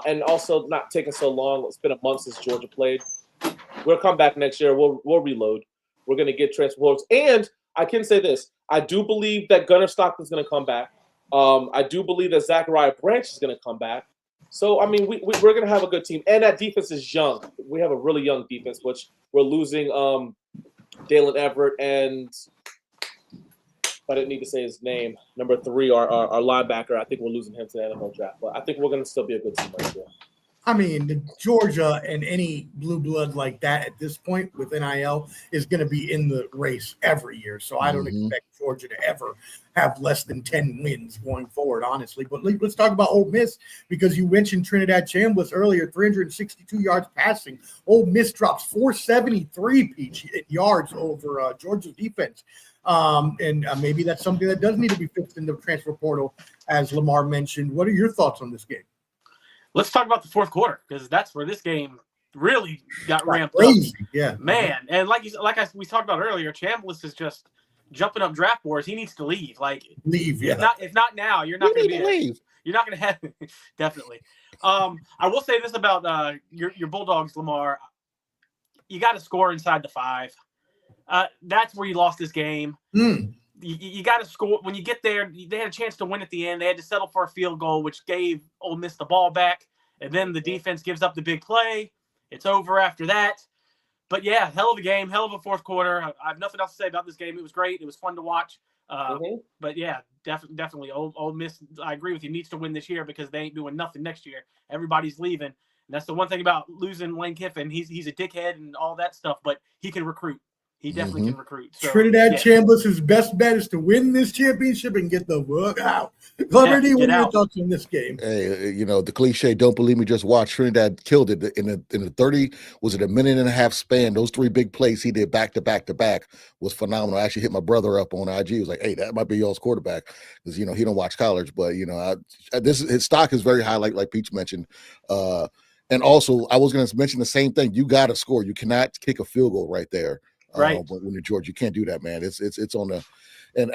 and also not taking so long. It's been a month since Georgia played. We'll come back next year. We'll reload. We're going to get transports. And I can say this. I do believe that Gunnar Stockton's going to come back. I do believe that Zachariah Branch is going to come back. So, I mean, we're going to have a good team. And that defense is young. We have a really young defense, which we're losing Dalen Everett and I didn't need to say his name. Number 3, our linebacker. I think we're losing him to the NFL draft. But I think we're going to still be a good team right there. I mean, the Georgia and any blue blood like that at this point with NIL is going to be in the race every year. So I don't expect Georgia to ever have less than 10 wins going forward, honestly. But let's talk about Ole Miss, because you mentioned Trinidad Chambliss earlier, 362 yards passing. Ole Miss drops 473 yards over Georgia's defense. And maybe that's something that does need to be fixed in the transfer portal, as Lamar mentioned. What are your thoughts on this game? Let's talk about the fourth quarter, because that's where this game really got ramped crazy. up. Yeah, man. And we talked about earlier, Chambliss is just jumping up draft boards. He needs to leave. Leave. Yeah. If not now, you're not going to leave. You're not going to have definitely. I will say this about your Bulldogs, Lamar. You got to score inside the 5. That's where you lost this game. You got to score when you get there. They had a chance to win at the end. They had to settle for a field goal, which gave Ole Miss the ball back. And then the defense gives up the big play. It's over after that. But yeah, hell of a game, hell of a fourth quarter. I have nothing else to say about this game. It was great. It was fun to watch. But yeah, definitely Ole Miss, I agree with you, needs to win this year, because they ain't doing nothing next year. Everybody's leaving. And that's the one thing about losing Lane Kiffin. He's a dickhead and all that stuff, but he can recruit. He definitely can recruit. So, Trinidad Chambliss' best bet is to win this championship and get the fuck out. Liberty, what are your thoughts on this game? Hey, the cliche, don't believe me, just watch. Trinidad killed it in the 30, was it a minute and a half span? Those 3 big plays he did back to back to back was phenomenal. I actually hit my brother up on IG. He was like, hey, that might be y'all's quarterback, because, he don't watch college. But, his stock is very high, like Peach mentioned. And also, I was going to mention the same thing. You got to score. You cannot kick a field goal right there. Right. But when you're Georgia, you can't do that, man. It's on the, and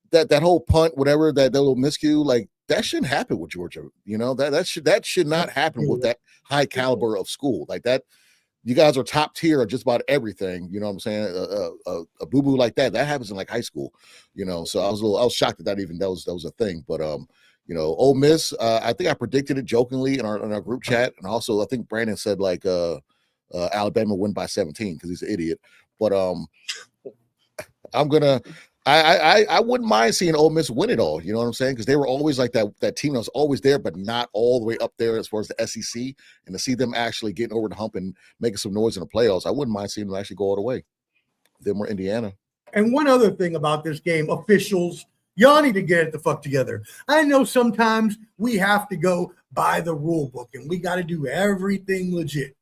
that whole punt, whatever, that little miscue, like that shouldn't happen with Georgia. That should not happen with that high caliber of school like that. You guys are top tier of just about everything. You know what I'm saying? A boo boo like that happens in like high school. So I was shocked that was a thing. But Ole Miss, I think I predicted it jokingly in our group chat, and also I think Brandon said like Alabama win by 17 because he's an idiot. But I wouldn't mind seeing Ole Miss win it all. You know what I'm saying? Because they were always like that team that was always there, but not all the way up there as far as the SEC. And to see them actually getting over the hump and making some noise in the playoffs, I wouldn't mind seeing them actually go all the way. Then we're Indiana. And one other thing about this game, officials, y'all need to get it the fuck together. I know sometimes we have to go by the rule book and we got to do everything legit.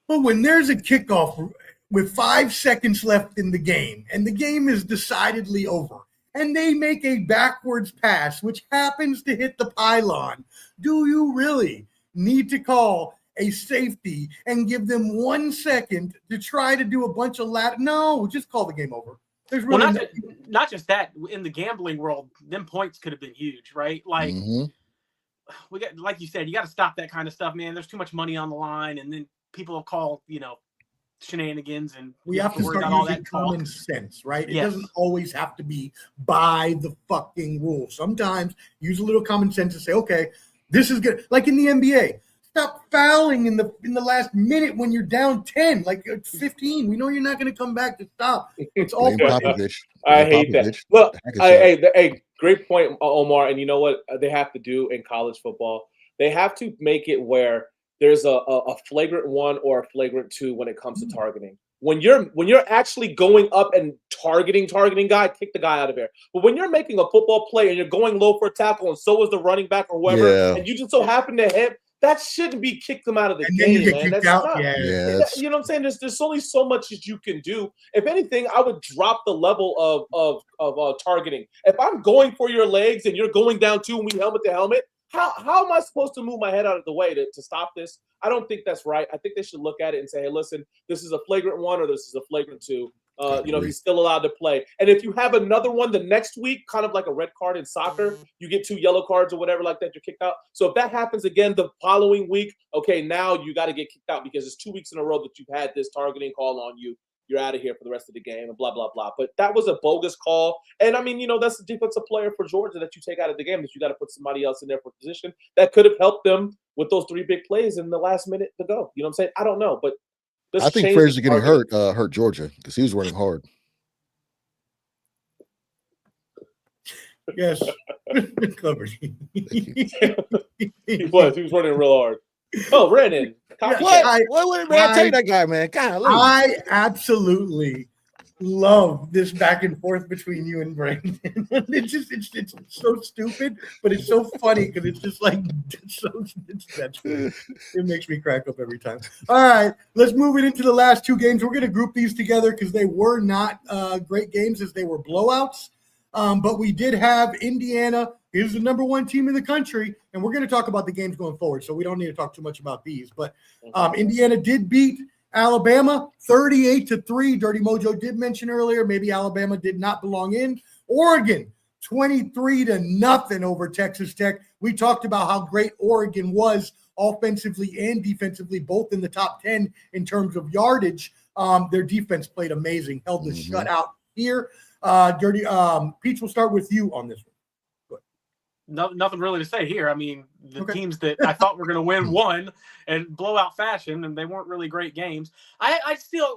But when there's a kickoff with 5 seconds left in the game, and the game is decidedly over, and they make a backwards pass, which happens to hit the pylon, do you really need to call a safety and give them 1 second to try to do a bunch of No, just call the game over. There's really not just that. In the gambling world, them points could have been huge, right? Like we got, like you said, you got to stop that kind of stuff, man. There's too much money on the line, and then people will call, shenanigans, and we have to start using all that common sense, right? It doesn't always have to be by the fucking rules. Sometimes use a little common sense and say, okay, this is good. Like in the NBA, stop fouling in the last minute when you're down 10, like 15. We know you're not going to come back to stop. It's all I hate that. Well, hey, great point, Omar. And you know what they have to do in college football? They have to make it where there's a flagrant 1 or a flagrant 2 when it comes to targeting. When you're actually going up and targeting guy, kick the guy out of there. But when you're making a football play and you're going low for a tackle, and so is the running back or whoever, and you just so happen to hit, that shouldn't be kick them out of the game, man. That's not, you know what I'm saying? There's only so much that you can do. If anything, I would drop the level of targeting. If I'm going for your legs and you're going down 2 and we helmet to helmet, how am I supposed to move my head out of the way to stop this? I don't think that's right. I think they should look at it and say, hey, listen, this is a flagrant 1 or this is a flagrant 2. He's still allowed to play. And if you have another one the next week, kind of like a red card in soccer, you get 2 yellow cards or whatever like that, you're kicked out. So if that happens again the following week, okay, now you got to get kicked out because it's 2 weeks in a row that you've had this targeting call on you. You're out of here for the rest of the game and blah, blah, blah. But that was a bogus call. And, I mean, that's the defensive player for Georgia that you take out of the game, that you got to put somebody else in there for position that could have helped them with those 3 big plays in the last minute to go. You know what I'm saying? I don't know, but I think Frazier getting hurt Georgia because he was running hard. Yes. Clever. He was running real hard. Oh, Brandon. What, man? Take that guy, man. God, I absolutely love this back and forth between you and Brandon. it's so stupid, but it's so funny because it's just like it makes me crack up every time. All right, let's move it into the last 2 games. We're going to group these together because they were not great games as they were blowouts. But we did have Indiana. He's the number 1 team in the country, and we're going to talk about the games going forward, so we don't need to talk too much about these. But Indiana did beat Alabama 38-3. Dirty Mojo did mention earlier maybe Alabama did not belong in. Oregon 23-0 over Texas Tech. We talked about how great Oregon was offensively and defensively, both in the top 10 in terms of yardage. Their defense played amazing, held the shutout here. Peach, we'll start with you on this one. Nothing really to say here. I mean, the teams that I thought were going to win won in blowout fashion, and they weren't really great games. I still,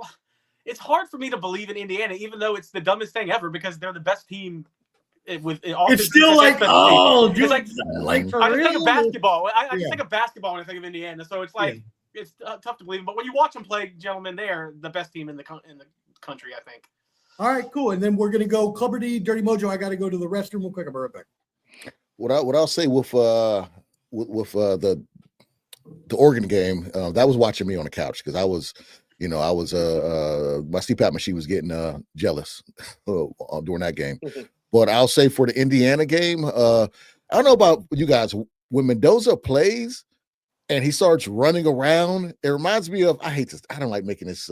it's hard for me to believe in Indiana, even though it's the dumbest thing ever because they're the best team. It's still like, oh, dude, it's like for I just real? think of basketball. I just think of basketball when I think of Indiana. So it's like it's tough to believe. But when you watch them play, gentlemen, they're the best team in the country, I think. All right, cool. And then we're going to go Clubber D, Dirty Mojo. I got to go to the restroom real quick. I'll be right back. What I'll say with the Oregon game, that was watching me on the couch because I was my CPAP machine was getting jealous during that game. But I'll say for the Indiana game, I don't know about you guys. When Mendoza plays and he starts running around, it reminds me of I don't like making this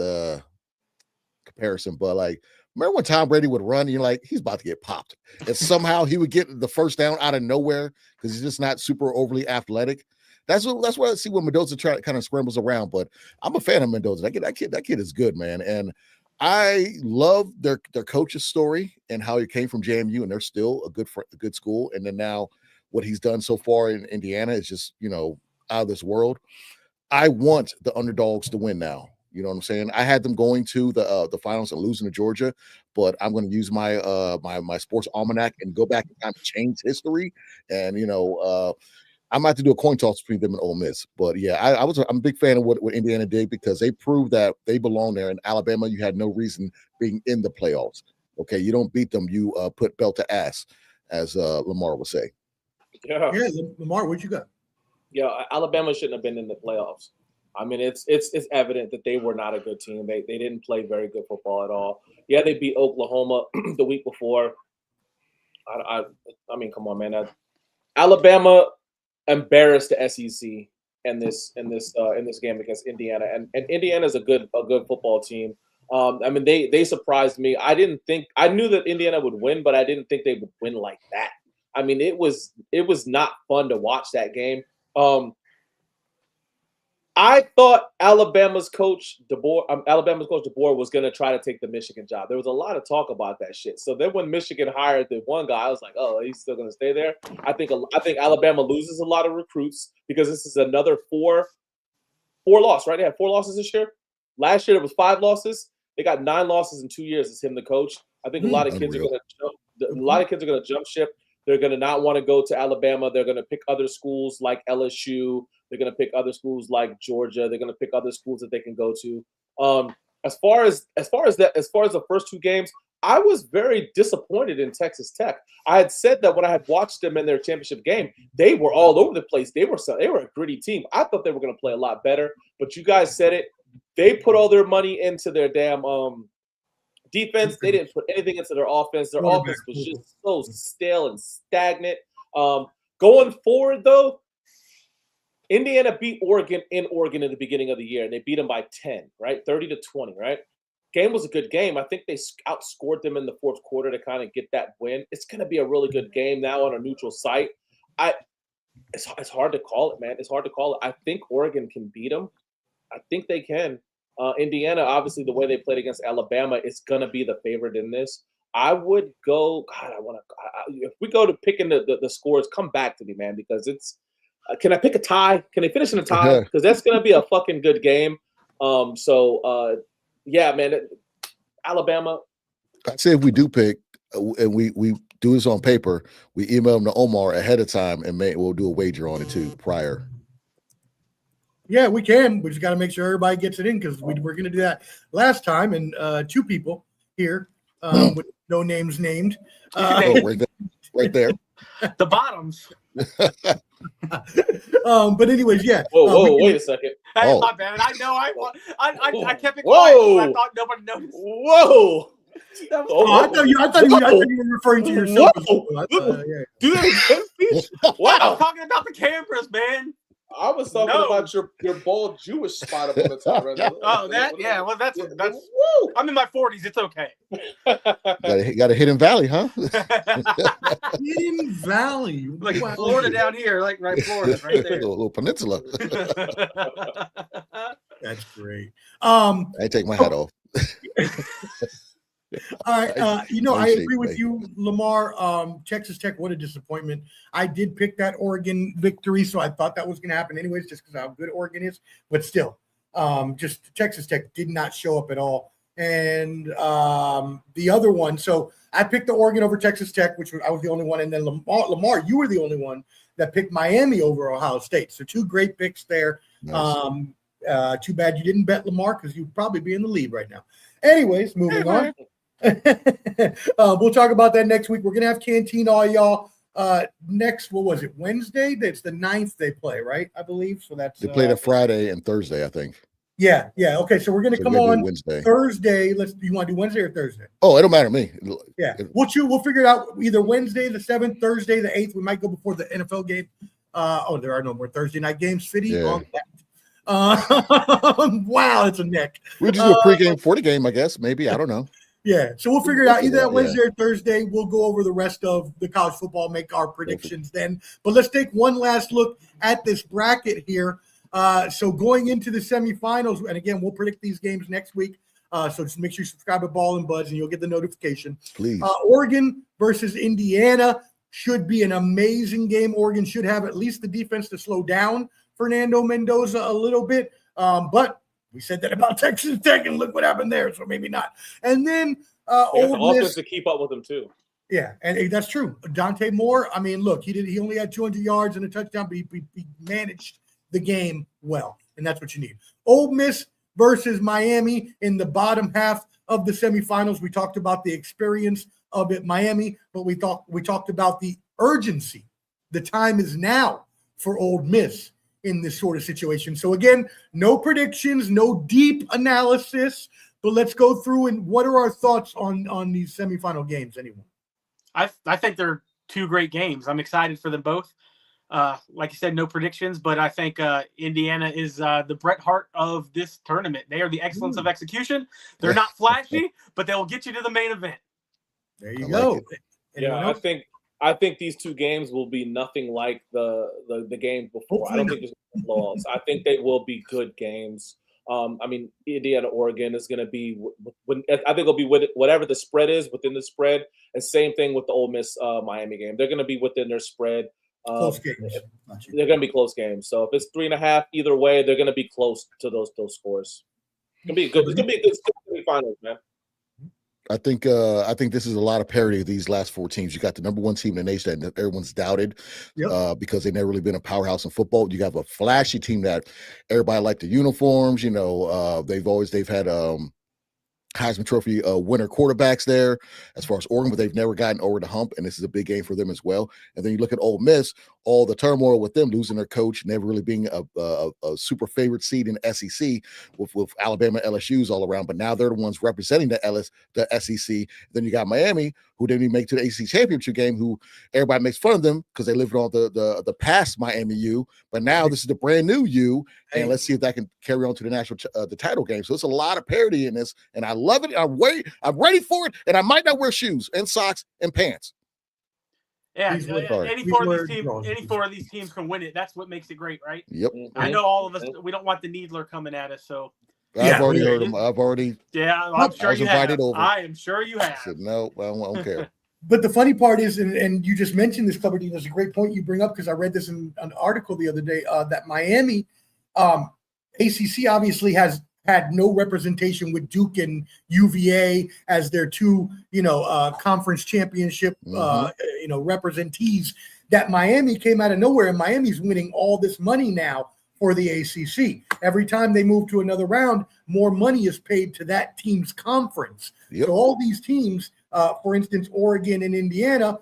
comparison, but like. Remember when Tom Brady would run, you're like, he's about to get popped. And somehow he would get the first down out of nowhere because he's just not super overly athletic. That's what I see when Mendoza kind of scrambles around. But I'm a fan of Mendoza. That kid is good, man. And I love their coach's story and how he came from JMU, and they're still a good school. And then now what he's done so far in Indiana is just, out of this world. I want the underdogs to win now. You know what I'm saying? I had them going to the finals and losing to Georgia, but I'm going to use my my sports almanac and go back and kind of change history. And I'm going to have to do a coin toss between them and Ole Miss. But yeah, I'm a big fan of what Indiana did because they proved that they belong there. In Alabama, you had no reason being in the playoffs. Okay, you don't beat them, you put belt to ass, as Lamar would say. Yeah, Lamar, what you got? Yeah, Alabama shouldn't have been in the playoffs. I mean, it's evident that they were not a good team. They didn't play very good football at all. Yeah, they beat Oklahoma the week before. I mean, come on, man. Alabama embarrassed the SEC in this game against Indiana, and Indiana is a good football team. I mean, they surprised me. I knew that Indiana would win, but I didn't think they would win like that. I mean, it was not fun to watch that game. I thought Alabama's coach DeBoer was going to try to take the Michigan job. There was a lot of talk about that shit. So then when Michigan hired the one guy, I was like, oh, he's still going to stay there. I think Alabama loses a lot of recruits because this is another four loss, right? They had 4 losses this year. Last year it was 5 losses. They got 9 losses in 2 years. It's him, the coach. I think a lot of kids are going to jump ship. They're going to not want to go to Alabama. They're going to pick other schools like LSU. They're going to pick other schools like Georgia. They're going to pick other schools that they can go to. As far as the first 2 games, I was very disappointed in Texas Tech. I had said that when I had watched them in their championship game, they were all over the place. They were a gritty team. I thought they were going to play a lot better, but you guys said it. They put all their money into their damn defense. They didn't put anything into their offense. Their offense was just so stale and stagnant. Going forward, though, Indiana beat Oregon in the beginning of the year, and they beat them by 10, right? 30-20, right? game was a good game. I think they outscored them in the fourth quarter to kind of get that win. It's going to be a really good game now on a neutral site. It's hard to call it, man. It's hard to call it. I think Oregon can beat them. I think they can. Indiana, obviously, the way they played against Alabama, is going to be the favorite in this. I would go. God, if we go to picking the scores, come back to me, man, because it's. Can I pick a tie? Can they finish in a tie? Because that's going to be a fucking good game. Yeah, man. Alabama. I'd say if we do pick, and we do this on paper, we email them to Omar ahead of time, and we'll do a wager on it too prior. Yeah, we can. We just got to make sure everybody gets it in because we're going to do that last time, and two people here with no names named. Right there. The bottoms. But anyways, yeah. Whoa, wait a second. Hey, my bad. I know. I kept it quiet. I thought nobody noticed. Whoa. I thought you were referring to yourself. Do that again, wow. I'm talking about the cameras, man. I was talking about your bald Jewish spot up on the top. Right? Oh, that? Yeah. Well, that's. Woo. I'm in my 40s. It's okay. Got a Hidden Valley, huh? Hidden Valley, like Florida down here, like Florida, right there. a little peninsula. That's great. I take my hat off. All right, I agree with you, Lamar. Texas Tech, what a disappointment. I did pick that Oregon victory, so I thought that was going to happen anyways, just because of how good Oregon is. But still, just Texas Tech did not show up at all. And the other one, so I picked the Oregon over Texas Tech, which I was the only one, and then Lamar, you were the only one that picked Miami over Ohio State. So two great picks there. Nice. Too bad you didn't bet Lamar because you'd probably be in the lead right now. Anyways, moving on. We'll talk about that next week. We're gonna have Canteen all y'all next. What was it? Wednesday? That's the 9th they play, right? I believe so. That's they played a Friday and Thursday, I think. Yeah. Okay, so we're gonna come on Wednesday. Thursday. You want to do Wednesday or Thursday? Oh, it don't matter to me. Yeah, we'll figure it out either Wednesday the 7th, Thursday the 8th. We might go before the NFL game. There are no more Thursday night games. Fitty on that. Wow, it's a neck. We'll just do a pregame for the game, I guess. Maybe, I don't know. Yeah, so we'll figure it out either that Wednesday or Thursday. We'll go over the rest of the college football, make our predictions then. But let's take one last look at this bracket here. So going into the semifinals, and again, we'll predict these games next week. So just make sure you subscribe to Ball and Buds, and you'll get the notification. Please. Oregon versus Indiana should be an amazing game. Oregon should have at least the defense to slow down Fernando Mendoza a little bit, but we said that about Texas Tech, and look what happened there. So maybe not. And then Ole Miss to keep up with them too. Yeah, and that's true. Dante Moore. I mean, look, he only had 200 yards and a touchdown, but he managed the game well, and that's what you need. Ole Miss versus Miami in the bottom half of the semifinals. We talked about the experience of it, Miami, but we talked about the urgency. The time is now for Ole Miss in this sort of situation. So again, no predictions, no deep analysis, but let's go through and what are our thoughts on these semifinal games, anyone? I think they're two great games. I'm excited for them both. Like you said, no predictions, but I think Indiana is the Bret Hart of this tournament. They are the excellence of execution. They're not flashy, but they'll get you to the main event. There you go. Yeah, I think these two games will be nothing like the games before. I don't think there's flaws. I think they will be good games. I mean, Indiana, Oregon is going to be. I think it'll be with whatever the spread is within the spread, and same thing with the Ole Miss Miami game. They're going to be within their spread. Close games. They're going to be close games. So if it's 3.5 either way, they're going to be close to those scores. It's going to be a good. It's going to be a good semifinals, man. I think this is a lot of parity of these last four teams. You got the number one team in the nation that everyone's doubted because they've never really been a powerhouse in football. You have a flashy team that everybody liked the uniforms. You know, they've had Heisman Trophy winner quarterbacks there as far as Oregon, but they've never gotten over the hump, and this is a big game for them as well. And then you look at Ole Miss, all the turmoil with them losing their coach, never really being a super favorite seed in the SEC with Alabama, LSU's all around, but now they're the ones representing the SEC. Then you got Miami, who didn't even make to the ACC championship game, who everybody makes fun of them because they lived on the past Miami U, but now this is the brand new U, and let's see if that can carry on to the the title game. So it's a lot of parity in this, and I love it. I'm ready for it, and I might not wear shoes and socks and pants. Yeah, any four of these teams can win it. That's what makes it great, right? Yep. I know all of us. We don't want the Needler coming at us, so. I've already heard him. Yeah, I'm sure you have. Over. I am sure you have. I said, no, I don't care. But the funny part is, and you just mentioned this, Clubber D, there's a great point you bring up because I read this in an article the other day that Miami, ACC obviously has had no representation with Duke and UVA as their two, conference championship, representees. That Miami came out of nowhere, and Miami's winning all this money now for the ACC. Every time they move to another round, more money is paid to that team's conference. Yep. So all these teams, for instance, Oregon and Indiana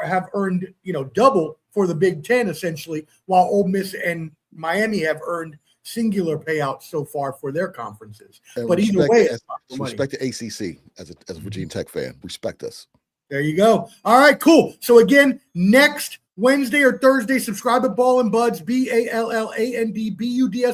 have earned double for the Big Ten essentially, while Ole Miss and Miami have earned singular payouts so far for their conferences. And but either way, respect the ACC as a Virginia Tech fan. Respect us. There you go. All right, cool. So again, next Wednesday or Thursday, subscribe to Ball and Buds, BALLANDBUDS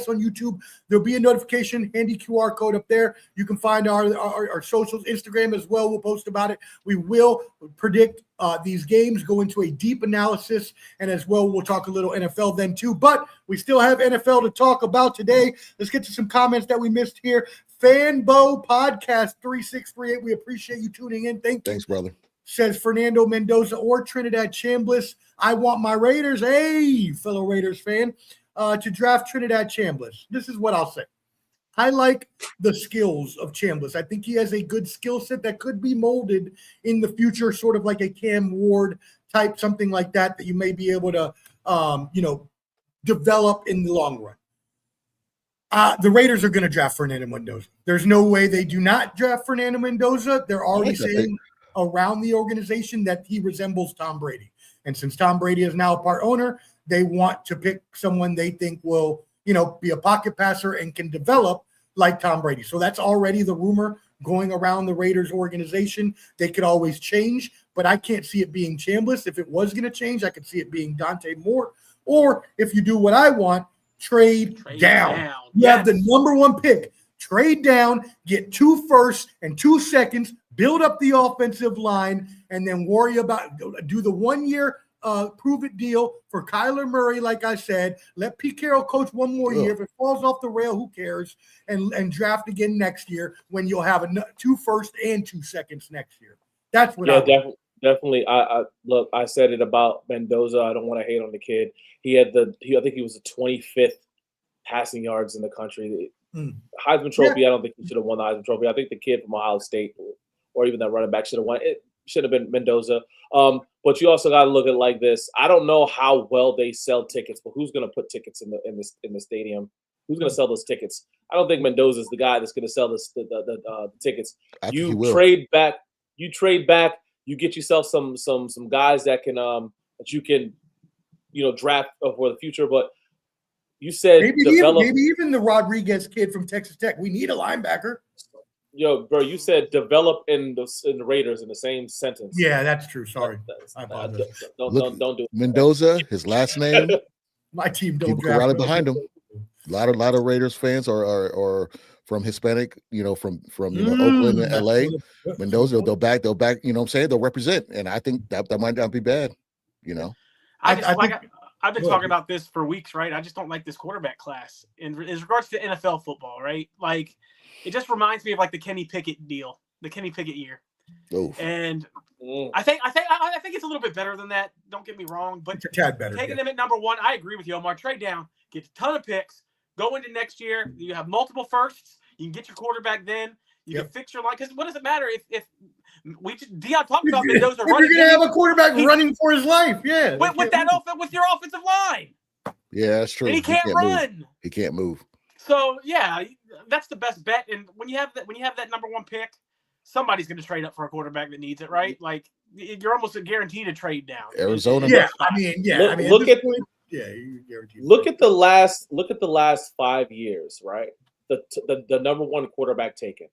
on YouTube. There'll be a notification, handy QR code up there. You can find our socials, Instagram as well. We'll post about it. We will predict these games, go into a deep analysis, and as well, we'll talk a little NFL then too. But we still have NFL to talk about today. Let's get to some comments that we missed here. Fanbo Podcast 3638. We appreciate you tuning in. Thanks, brother. Says Fernando Mendoza or Trinidad Chambliss. I want my Raiders, fellow Raiders fan, to draft Trinidad Chambliss. This is what I'll say. I like the skills of Chambliss. I think he has a good skill set that could be molded in the future, sort of like a Cam Ward type, something like that you may be able to, develop in the long run. The Raiders are going to draft Fernando Mendoza. There's no way they do not draft Fernando Mendoza. They're already saying around the organization that he resembles Tom Brady. And since Tom Brady is now a part owner, they want to pick someone they think will, be a pocket passer and can develop like Tom Brady. So that's already the rumor going around the Raiders organization. They could always change, but I can't see it being Chambliss. If it was going to change, I could see it being Dante Moore. Or if you do what I want, trade down. You have the number one pick. Trade down, get 2 firsts and 2 seconds, build up the offensive line, and then worry about do the 1 year prove it deal for Kyler Murray. Like I said, let Pete Carroll coach 1 more year. If it falls off the rail, who cares? And draft again next year when you'll have 2 firsts and 2 seconds next year. That's what definitely. I look. I said it about Mendoza. I don't want to hate on the kid. I think he was the 25th passing yards in the country. Heisman Trophy. I don't think he should have won the Heisman Trophy. I think the kid from Ohio State or even that running back should have won. It should have been Mendoza. But you also got to look at it like this. I don't know how well they sell tickets, but who's going to put tickets in the stadium? Who's going to sell those tickets? I don't think Mendoza is the guy that's going to sell the tickets. You trade back. You get yourself some guys that can that you can draft for the future. But you said maybe even the Rodriguez kid from Texas Tech. We need a linebacker. Yo, bro, you said develop in the Raiders in the same sentence. Yeah, that's true. Sorry, I apologize. Don't do it. Mendoza, his last name. My team don't. People can rally behind him. A lot of Raiders fans are from Hispanic, from Oakland and LA. Mendoza, they'll back. You know what I'm saying? They'll represent, and I think that might not be bad. I've been talking about this for weeks, right? I just don't like this quarterback class in regards to NFL football, right? Like, it just reminds me of like the Kenny Pickett deal, the Kenny Pickett year. Oof. And I think it's a little bit better than that. Don't get me wrong, but it's a tad better. Taking them at number 1, I agree with you, Omar. Trade down, get a ton of picks, go into next year. You have multiple firsts. You can get your quarterback then. You can fix your line. Because what does it matter if Dion talked about Mendoza running? You're gonna have a quarterback running for his life, yeah. With your offensive line. Yeah, that's true. And he can't run. Move. He can't move. So yeah, that's the best bet. And when you have that number 1 pick, somebody's going to trade up for a quarterback that needs it, right? Like you're almost guaranteed to trade down. Arizona. Yeah, look at the last 5 years, right? The number 1 quarterback taken.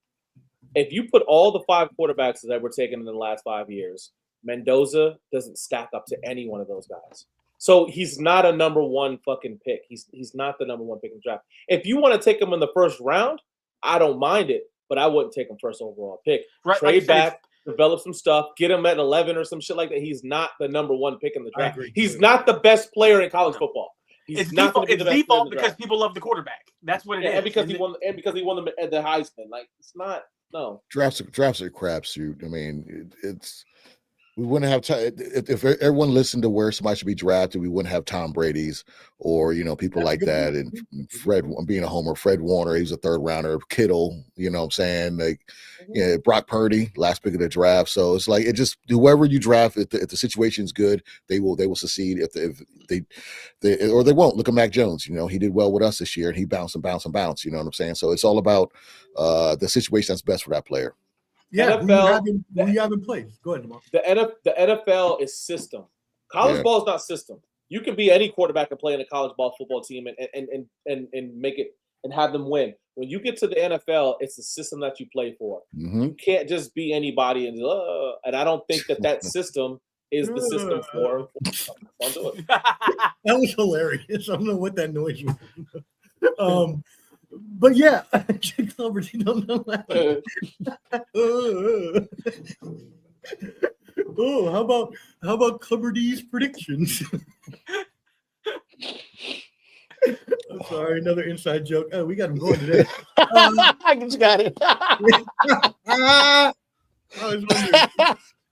If you put all the 5 quarterbacks that were taken in the last 5 years, Mendoza doesn't stack up to any one of those guys. So he's not a number one fucking pick. He's not the number one pick in the draft. If you want to take him in the first round, I don't mind it, but I wouldn't take him first overall pick. Right, Trade like back, develop some stuff, get him at 11 or some shit like that. He's not the number one pick in the draft. He's not the best player in college football. It's default because people love the quarterback. That's what it is. And because he won the Heisman. Like, it's not. No. Drafts are a crapshoot. I mean, we wouldn't have time if everyone listened to where somebody should be drafted. We wouldn't have Tom Brady's or people like that. And Fred, being a homer, Fred Warner, he was a third rounder. Kittle, you know what I'm saying? Like, Brock Purdy, last pick of the draft. So it's like whoever you draft, if the situation's good, they will succeed. If they or they won't. Look at Mac Jones. He did well with us this year, and he bounced and bounced and bounced. You know what I'm saying? So it's all about the situation that's best for that player. Yeah, NFL, who you haven't played. Go ahead, Omar. The NFL is system. College ball is not system. You can be any quarterback and play in a college ball football team and make it and have them win. When you get to the NFL, it's the system that you play for. Mm-hmm. You can't just be anybody and I don't think that system is the system for. Don't do it. That was hilarious. I don't know what that noise was. But yeah, Jake Cloverty don't know that. How about Cloverty's predictions? I'm sorry, another inside joke. Oh, we got him going today. I just got it. I was wondering.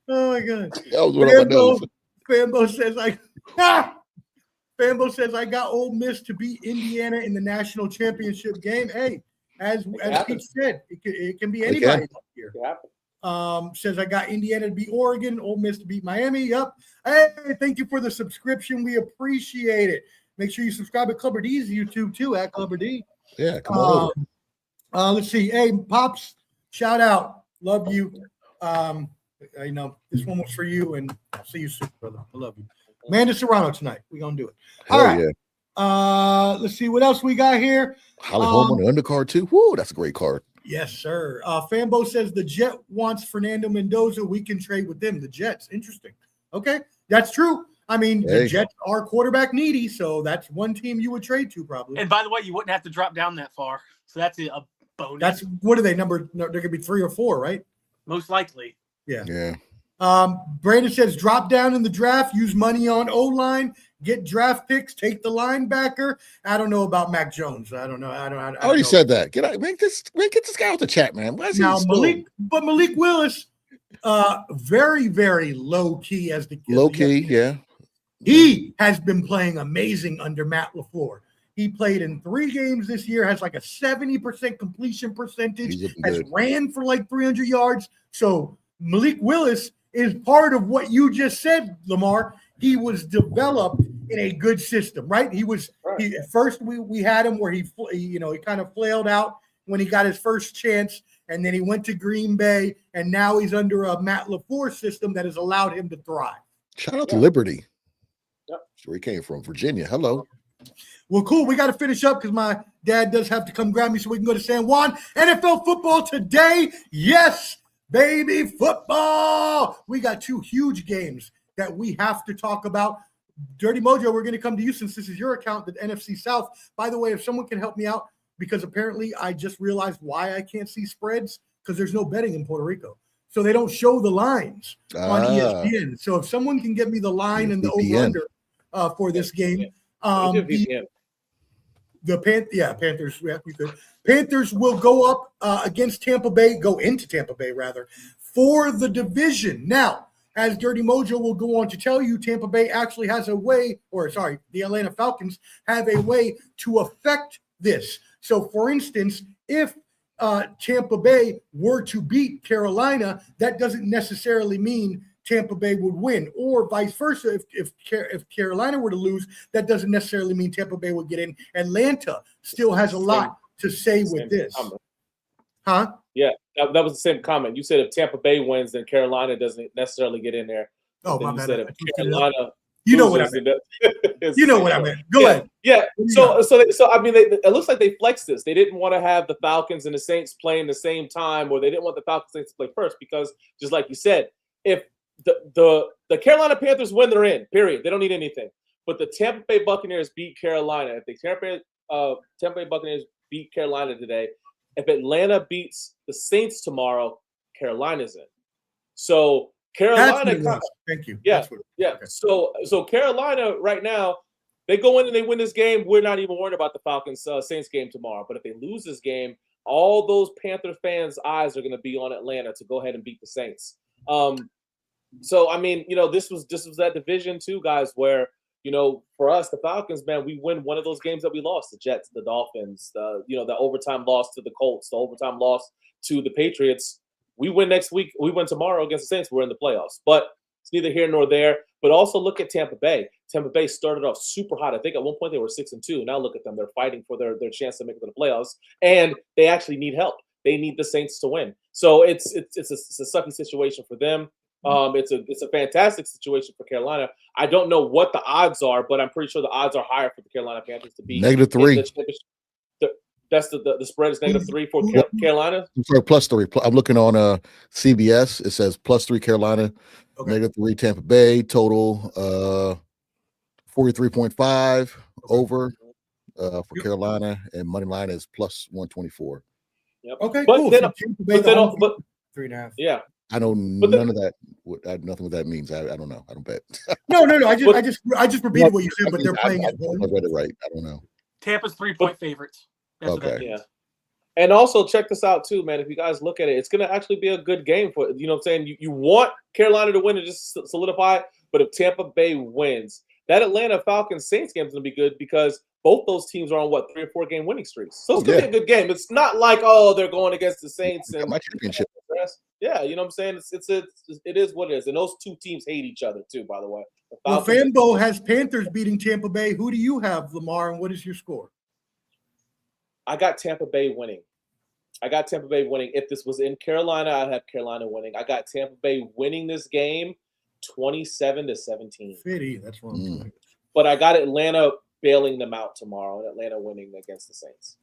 Oh my god. That was one of my notes. Fambo says I got Ole Miss to beat Indiana in the national championship game. Hey, as Pete said, it can be anybody here. Says I got Indiana to beat Oregon, Ole Miss to beat Miami. Yep. Hey, thank you for the subscription. We appreciate it. Make sure you subscribe to Clubber D's YouTube too, at Clubber D. Yeah, come on over. Let's see. Hey, Pops, shout out. Love you. This one was for you, and I'll see you soon, brother. I love you. Amanda Serrano tonight. We're going to do it. All right. Yeah. Let's see what else we got here. Holly Holm on the undercard too. Woo, that's a great card. Yes, sir. Fambo says the Jet wants Fernando Mendoza. We can trade with them. The Jets. Interesting. Okay. That's true. I mean, the Jets are quarterback needy, so that's one team you would trade to probably. And by the way, you wouldn't have to drop down that far. So that's a bonus. That's what are they? They're going to be 3 or 4, right? Most likely. Yeah. Yeah. Brandon says drop down in the draft, use money on O-line, get draft picks, take the linebacker. I don't know about Mac Jones. I don't know. I already said that. Get this guy out the chat, man. Why is he Malik Willis, very, very low key as the low key, yeah. He has been playing amazing under Matt LaFleur. He played in 3 games this year, has like a 70% completion percentage, has ran for like 300 yards. So Malik Willis is part of what you just said, Lamar. He was developed in a good system, right? At first we had him where he kind of flailed out when he got his first chance, and then he went to Green Bay, and now he's under a Matt LaFleur system that has allowed him to thrive. Shout out to Liberty. Yep. That's where he came from, Virginia. Hello. Well, cool. We got to finish up because my dad does have to come grab me so we can go to San Juan. NFL football today. Yes, baby, football. We got 2 huge games that we have to talk about. Dirty Mojo, we're going to come to you since this is your account, the NFC South. By the way, if someone can help me out, because apparently I just realized why I can't see spreads, because there's no betting in Puerto Rico. So they don't show the lines on ESPN. So if someone can get me the line and the over-under for this game. Panthers. Yeah, we could. Panthers will go up against Tampa Bay, go into Tampa Bay rather, for the division. Now, as Dirty Mojo will go on to tell you, Tampa Bay actually has a way, the Atlanta Falcons have a way to affect this. So, for instance, if Tampa Bay were to beat Carolina, that doesn't necessarily mean Tampa Bay would win, or vice versa. If Carolina were to lose, that doesn't necessarily mean Tampa Bay would get in. Atlanta still has a lot to say with this. Comment. Huh? Yeah, that was the same comment. You said if Tampa Bay wins, then Carolina doesn't necessarily get in there. Oh, my bad. Said if Carolina you know what I meant. You know what I meant. Go ahead. Yeah. So I mean, it looks like they flexed this. They didn't want to have the Falcons and the Saints playing the same time, or they didn't want the Falcons and Saints to play first because, just like you said, if the Carolina Panthers win, they're in. Period. They don't need anything. But the Tampa Bay Buccaneers beat Carolina. If the Tampa Bay Buccaneers beat Carolina today, if Atlanta beats the Saints tomorrow, Carolina's in. So Carolina, thank you. Yeah, yeah. Okay. So Carolina right now, they go in and they win this game. We're not even worried about the Falcons Saints game tomorrow. But if they lose this game, all those Panther fans' eyes are going to be on Atlanta to go ahead and beat the Saints. So I mean, this was that division too, guys, where for us, the Falcons, man, we win one of those games that we lost: the Jets, the Dolphins, the overtime loss to the Colts, the overtime loss to the Patriots. We win next week. We win tomorrow against the Saints. We're in the playoffs. But it's neither here nor there. But also look at Tampa Bay. Tampa Bay started off super hot. I think at one point they were 6-2. Now look at them. They're fighting for their chance to make it to the playoffs. And they actually need help. They need the Saints to win. So it's a sucky situation for them. It's a fantastic situation for Carolina. I don't know what the odds are, but I'm pretty sure the odds are higher for the Carolina Panthers to be -3. That's the spread is -3 for Carolina. Sorry, +3. I'm looking on CBS. It says +3 Carolina, -3 Tampa Bay. Total 43.5 over for Carolina, and money line is +124. Yep. Okay, but cool. Then, so but 3.5. Yeah. I know none of that. Nothing what that means. I don't know. I don't bet. No. I just repeated what you said, but they're playing at home. I read it right. I don't know. Tampa's 3-point favorites. That's okay. What that means. Yeah. And also check this out too, man. If you guys look at it, it's going to actually be a good game for, what I'm saying? You want Carolina to win and just solidify it, but if Tampa Bay wins, that Atlanta Falcons Saints game is going to be good because both those teams are on 3 or 4 game winning streaks. So it's going to be a good game. It's not like, they're going against the Saints and my championship. Yeah, you know what I'm saying? It is what it is. And those two teams hate each other too, by the way. Well, Fambo has Panthers beating Tampa Bay. Who do you have, Lamar, and what is your score? I got Tampa Bay winning. If this was in Carolina, I'd have Carolina winning. I got Tampa Bay winning this game 27-17. That's wrong. But I got Atlanta bailing them out tomorrow and Atlanta winning against the Saints.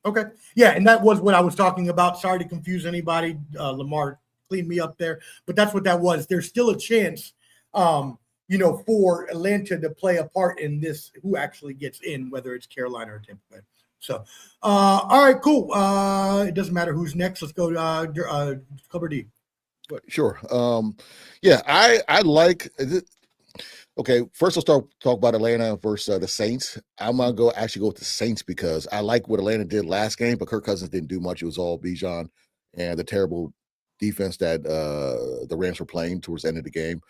Okay. Yeah, and that was what I was talking about. Sorry to confuse anybody. Lamar cleaned me up there. But that's what that was. There's still a chance, for Atlanta to play a part in this, who actually gets in, whether it's Carolina or Tampa Bay. So, all right, cool. It doesn't matter who's next. Let's go to Cover D. Sure. I like it. Okay, first let's talk about Atlanta versus the Saints. I'm gonna go with the Saints because I like what Atlanta did last game, but Kirk Cousins didn't do much. It was all Bijan and the terrible defense that the Rams were playing towards the end of the game.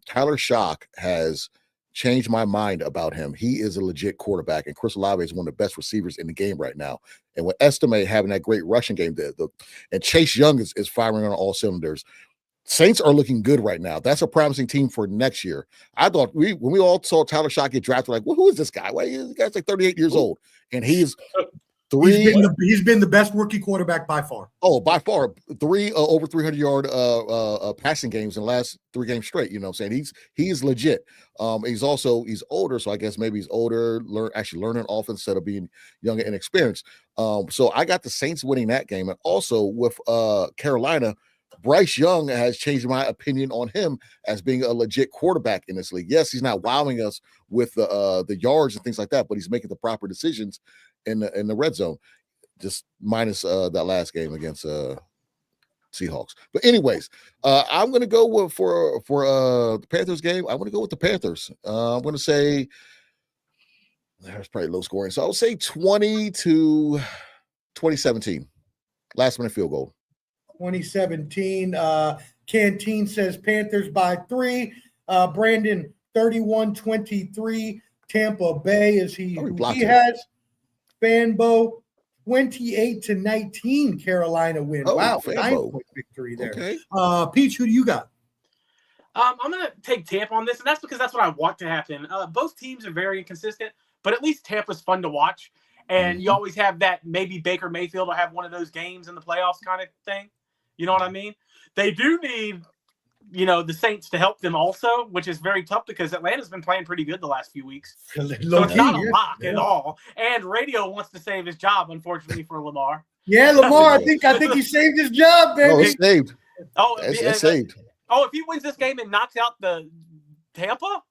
Tyler Shock has changed my mind about him. He is a legit quarterback, and Chris Olave is one of the best receivers in the game right now. And with Estime having that great rushing game, and Chase Young is firing on all cylinders. Saints are looking good right now. That's a promising team for next year. I thought when we all saw Tyler Shock get drafted, like, well, who is this guy? Well, this guy's like 38 years old, and he's He's been the best rookie quarterback by far. Oh, by far, 3 over 300-yard passing games in the last 3 games straight. You know what I'm saying? He's legit. He's older, so I guess maybe he's older, learning offense instead of being young and inexperienced. So I got the Saints winning that game, and also with Carolina, Bryce Young has changed my opinion on him as being a legit quarterback in this league. Yes, he's not wowing us with the yards and things like that, but he's making the proper decisions in the red zone, just minus that last game against Seahawks. But anyways, I'm going to go for the Panthers game. I'm going to go with the Panthers. I'm going to say that's probably low scoring. So I'll say 20-17. Last minute field goal. 2017. Canteen says Panthers by 3. Brandon 31-23. Tampa Bay is he has. Fanbo 28-19. Carolina win. Oh, wow, Fanbo. 9-point victory there. Okay. Peach, who do you got? I'm going to take Tampa on this, and that's because that's what I want to happen. Both teams are very inconsistent, but at least Tampa's fun to watch. And you always have that maybe Baker Mayfield will have one of those games in the playoffs kind of thing. You know what I mean? They do need, the Saints to help them also, which is very tough because Atlanta's been playing pretty good the last few weeks. So it's not a lock at all. And Radio wants to save his job, unfortunately, for Lamar. Yeah, Lamar, I think he saved his job, baby. Oh, it's saved. Oh, it's saved. Oh, if he wins this game and knocks out the Tampa,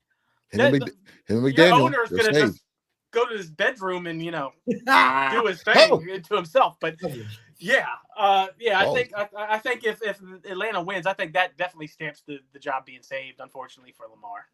Him and Your McDaniel. owner is They're going to safe. just go to his bedroom and do his thing to himself. But yeah, I think if Atlanta wins, I think that definitely stamps the job being saved. Unfortunately for Lamar.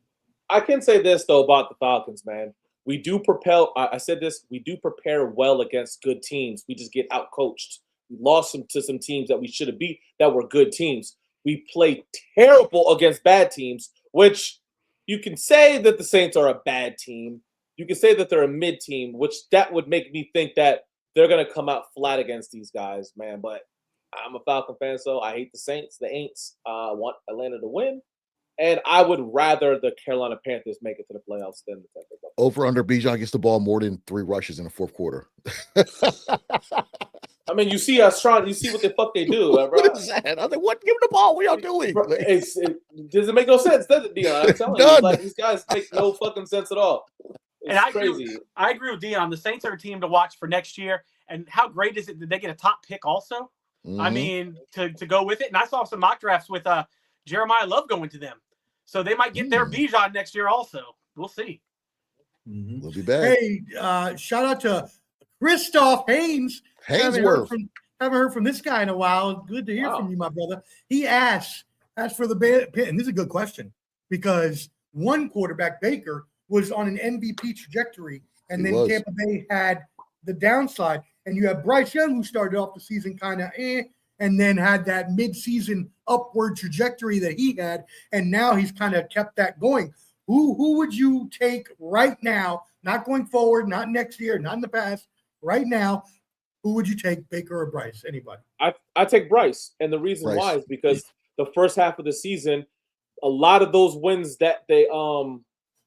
I can say this though about the Falcons, man. We do propel. I said this. We do prepare well against good teams. We just get outcoached. We lost to some teams that we should have beat that were good teams. We play terrible against bad teams, which you can say that the Saints are a bad team. You can say that they're a mid team, which that would make me think that they're going to come out flat against these guys, man. But I'm a Falcon fan, so I hate the Saints. The Aints want Atlanta to win. And I would rather the Carolina Panthers make it to the playoffs than the Tampa Bay. Over under Bijan gets the ball more than 3 rushes in the fourth quarter. I mean, you see us trying. You see what the fuck they do, bro. What is that? I was like, what? Give him the ball. What y'all doing? Bro, it doesn't make no sense, does it, Dion? I'm telling you, like these guys make no fucking sense at all. It's crazy. I agree with Dion. The Saints are a team to watch for next year. And how great is it that they get a top pick also? Mm-hmm. I mean, to go with it. And I saw some mock drafts with Jeremiah Love going to them. So they might get their Bijan next year also. We'll see. Mm-hmm. We'll be back. Hey, shout out to Christoph Haynes. Haven't heard from this guy in a while. Good to hear from you, my brother. He asked for the and this is a good question because one quarterback, Baker, was on an MVP trajectory, and then Tampa Bay had the downside. And you have Bryce Young, who started off the season kind of and then had that mid-season upward trajectory that he had, and now he's kind of kept that going. Who would you take right now, not going forward, not next year, not in the past, right now, who would you take, Baker or Bryce? Anybody? I take Bryce, and the reason why is because the first half of the season, a lot of those wins that they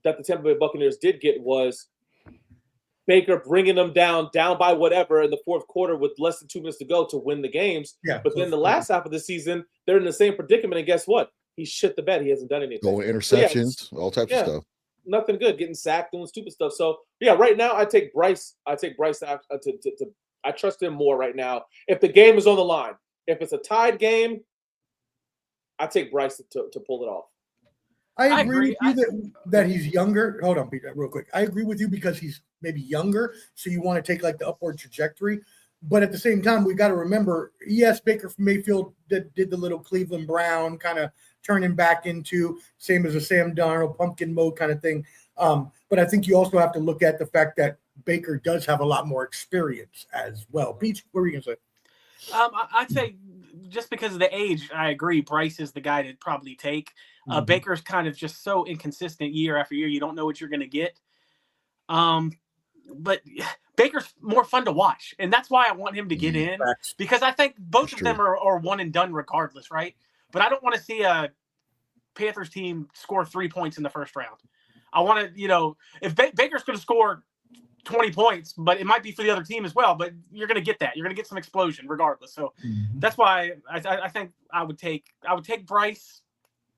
that the Tampa Bay Buccaneers did get was Baker bringing them down by whatever in the fourth quarter with less than 2 minutes to go to win the games. Yeah, but then the last half of the season, they're in the same predicament, and guess what? He shit the bed. He hasn't done anything. Going interceptions, all types of stuff. Nothing good. Getting sacked, doing stupid stuff. So yeah, right now I take Bryce. I trust him more right now. If the game is on the line, if it's a tied game, I take Bryce to pull it off. I agree with you that he's younger. Hold on, Peter, real quick. I agree with you because he's maybe younger, so you want to take like the upward trajectory. But at the same time, we got to remember, yes, Baker Mayfield did the little Cleveland Brown kind of turning back into same as a Sam Darnold pumpkin mode kind of thing. But I think you also have to look at the fact that Baker does have a lot more experience as well. Peach, what were you going to say? I'd say just because of the age, I agree. Bryce is the guy to probably take. Baker's kind of just so inconsistent year after year. You don't know what you're going to get. But Baker's more fun to watch. And that's why I want him to get in. Because I think both of them are one and done regardless, right? But I don't want to see a Panthers team score 3 points in the first round. I want to, if Baker's going to score 20 points, but it might be for the other team as well. But you're going to get that. You're going to get some explosion regardless. So that's why I think I would take Bryce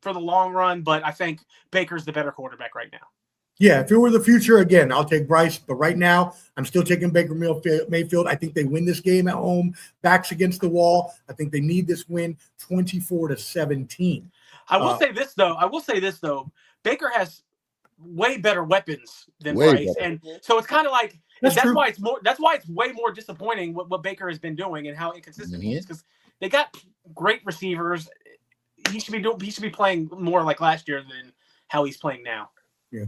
for the long run, but I think Baker's the better quarterback right now. Yeah, if it were the future, again, I'll take Bryce. But right now, I'm still taking Baker Mayfield. I think they win this game at home, backs against the wall. I think they need this win 24-17. I will say this, though. Baker has way better weapons than Bryce. And so it's kind of like that's why it's way more disappointing what Baker has been doing and how inconsistent he is, because they got great receivers. He should be playing more like last year than how he's playing now. Yeah.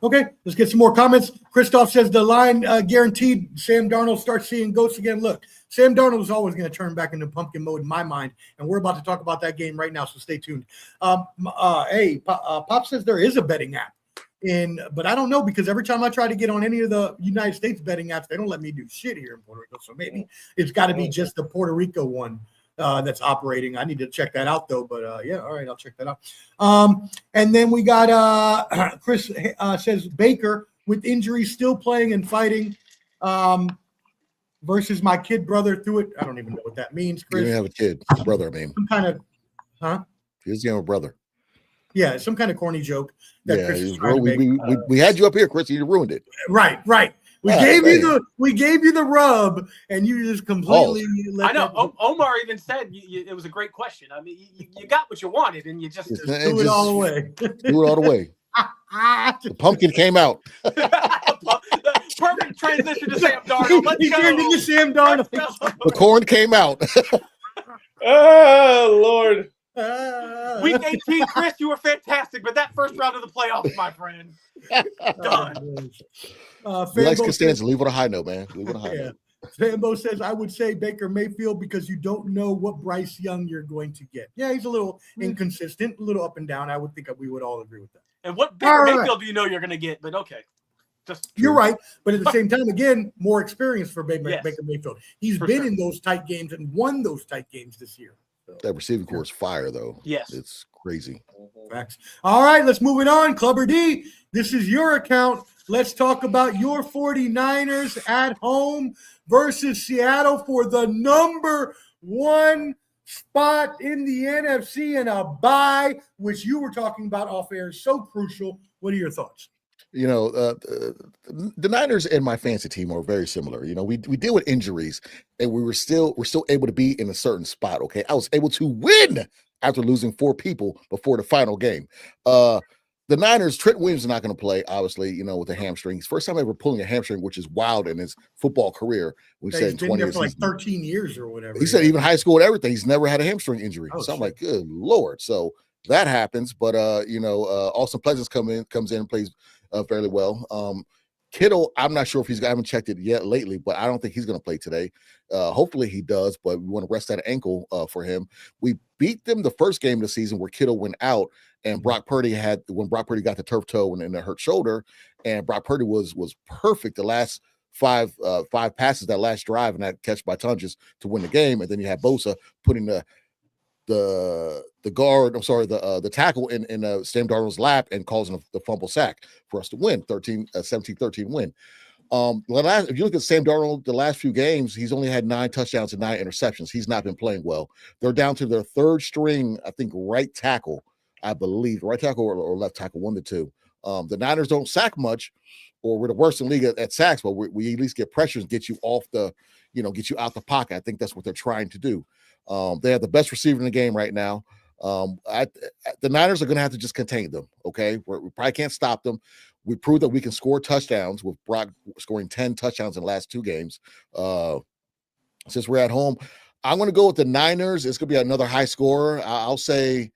Okay, let's get some more comments. Christoph says the line guaranteed Sam Darnold starts seeing ghosts again. Look, Sam Darnold is always going to turn back into pumpkin mode in my mind, and we're about to talk about that game right now, so stay tuned. Pop says there is a betting app, but I don't know because every time I try to get on any of the United States betting apps, they don't let me do shit here in Puerto Rico, so maybe it's got to be just the Puerto Rico one. That's operating. I need to check that out though, but yeah, all right, I'll check that out. And then we got Chris says Baker with injuries still playing and fighting versus my kid brother through it. I don't even know what that means, Chris. You didn't have a kid, brother. I mean, some kind of, He was a brother. Yeah, some kind of corny joke that Chris is trying to make. We had you up here, Chris. You ruined it. Right. We gave you the rub, and you just completely. I know. Omar even said it was a great question. I mean, you got what you wanted, and you just threw it all away. Threw it all away. The pumpkin came out. Perfect transition to Sam Darnold. Let's He go. turned into Sam Darnold. The corn came out. Oh, Lord. Week 18, Chris, you were fantastic, but that first round of the playoffs, my friend, done. We like Costanza. Leave on a high note, man. Leave on a high note. Fambo says, I would say Baker Mayfield because you don't know what Bryce Young you're going to get. Yeah, he's a little inconsistent, a little up and down. I would think we would all agree with that. And what Baker Mayfield do you know you're going to get? But okay. You're right. But at the same time, again, more experience for Baker Yes. Mayfield. He's been in those tight games and won those tight games this year. So. That receiving core is fire, though. Yes. It's crazy. Facts. All right, let's move it on. Clubber D, this is your account. Let's talk about your 49ers at home versus Seattle for the number one spot in the NFC and a bye, which you were talking about off air. So crucial. What are your thoughts? You know, the Niners and my fantasy team are very similar. You know, we deal with injuries, and we're still able to be in a certain spot. Okay, I was able to win after losing 4 people before the final game. The Niners, Trent Williams is not going to play, obviously, you know, with the hamstrings. First time ever pulling a hamstring, which is wild in his football career. We said he's been 20 there years. for like 13 years or whatever. He said even high school and everything, he's never had a hamstring injury. Oh, so I'm shit. like, good Lord. So that happens. But, you know, Austin Pleasance comes in and plays fairly well. Kittle, I'm not sure if I haven't checked it yet lately, but I don't think he's going to play today. Hopefully he does, but we want to rest that ankle for him. We beat them the first game of the season where Kittle went out, and Brock Purdy when Brock Purdy got the turf toe and the hurt shoulder, and Brock Purdy was perfect the last five passes that last drive and that catch by Tunges to win the game, and then you had Bosa putting the tackle in Sam Darnold's lap and causing the fumble sack for us to win 17-13 win. If you look at Sam Darnold, the last few games, he's only had 9 touchdowns and 9 interceptions. He's not been playing well. They're down to their third string, I think, right tackle, I believe, right tackle or left tackle, 1 to 2. The Niners don't sack much, or we're the worst in the league at sacks, but we at least get pressures and get you off get you out the pocket. I think that's what they're trying to do. They have the best receiver in the game right now. The Niners are going to have to just contain them. Okay, we probably can't stop them. We proved that we can score touchdowns with Brock scoring 10 touchdowns in the last 2 games. Since we're at home, I'm going to go with the Niners. It's going to be another high scorer. I'll say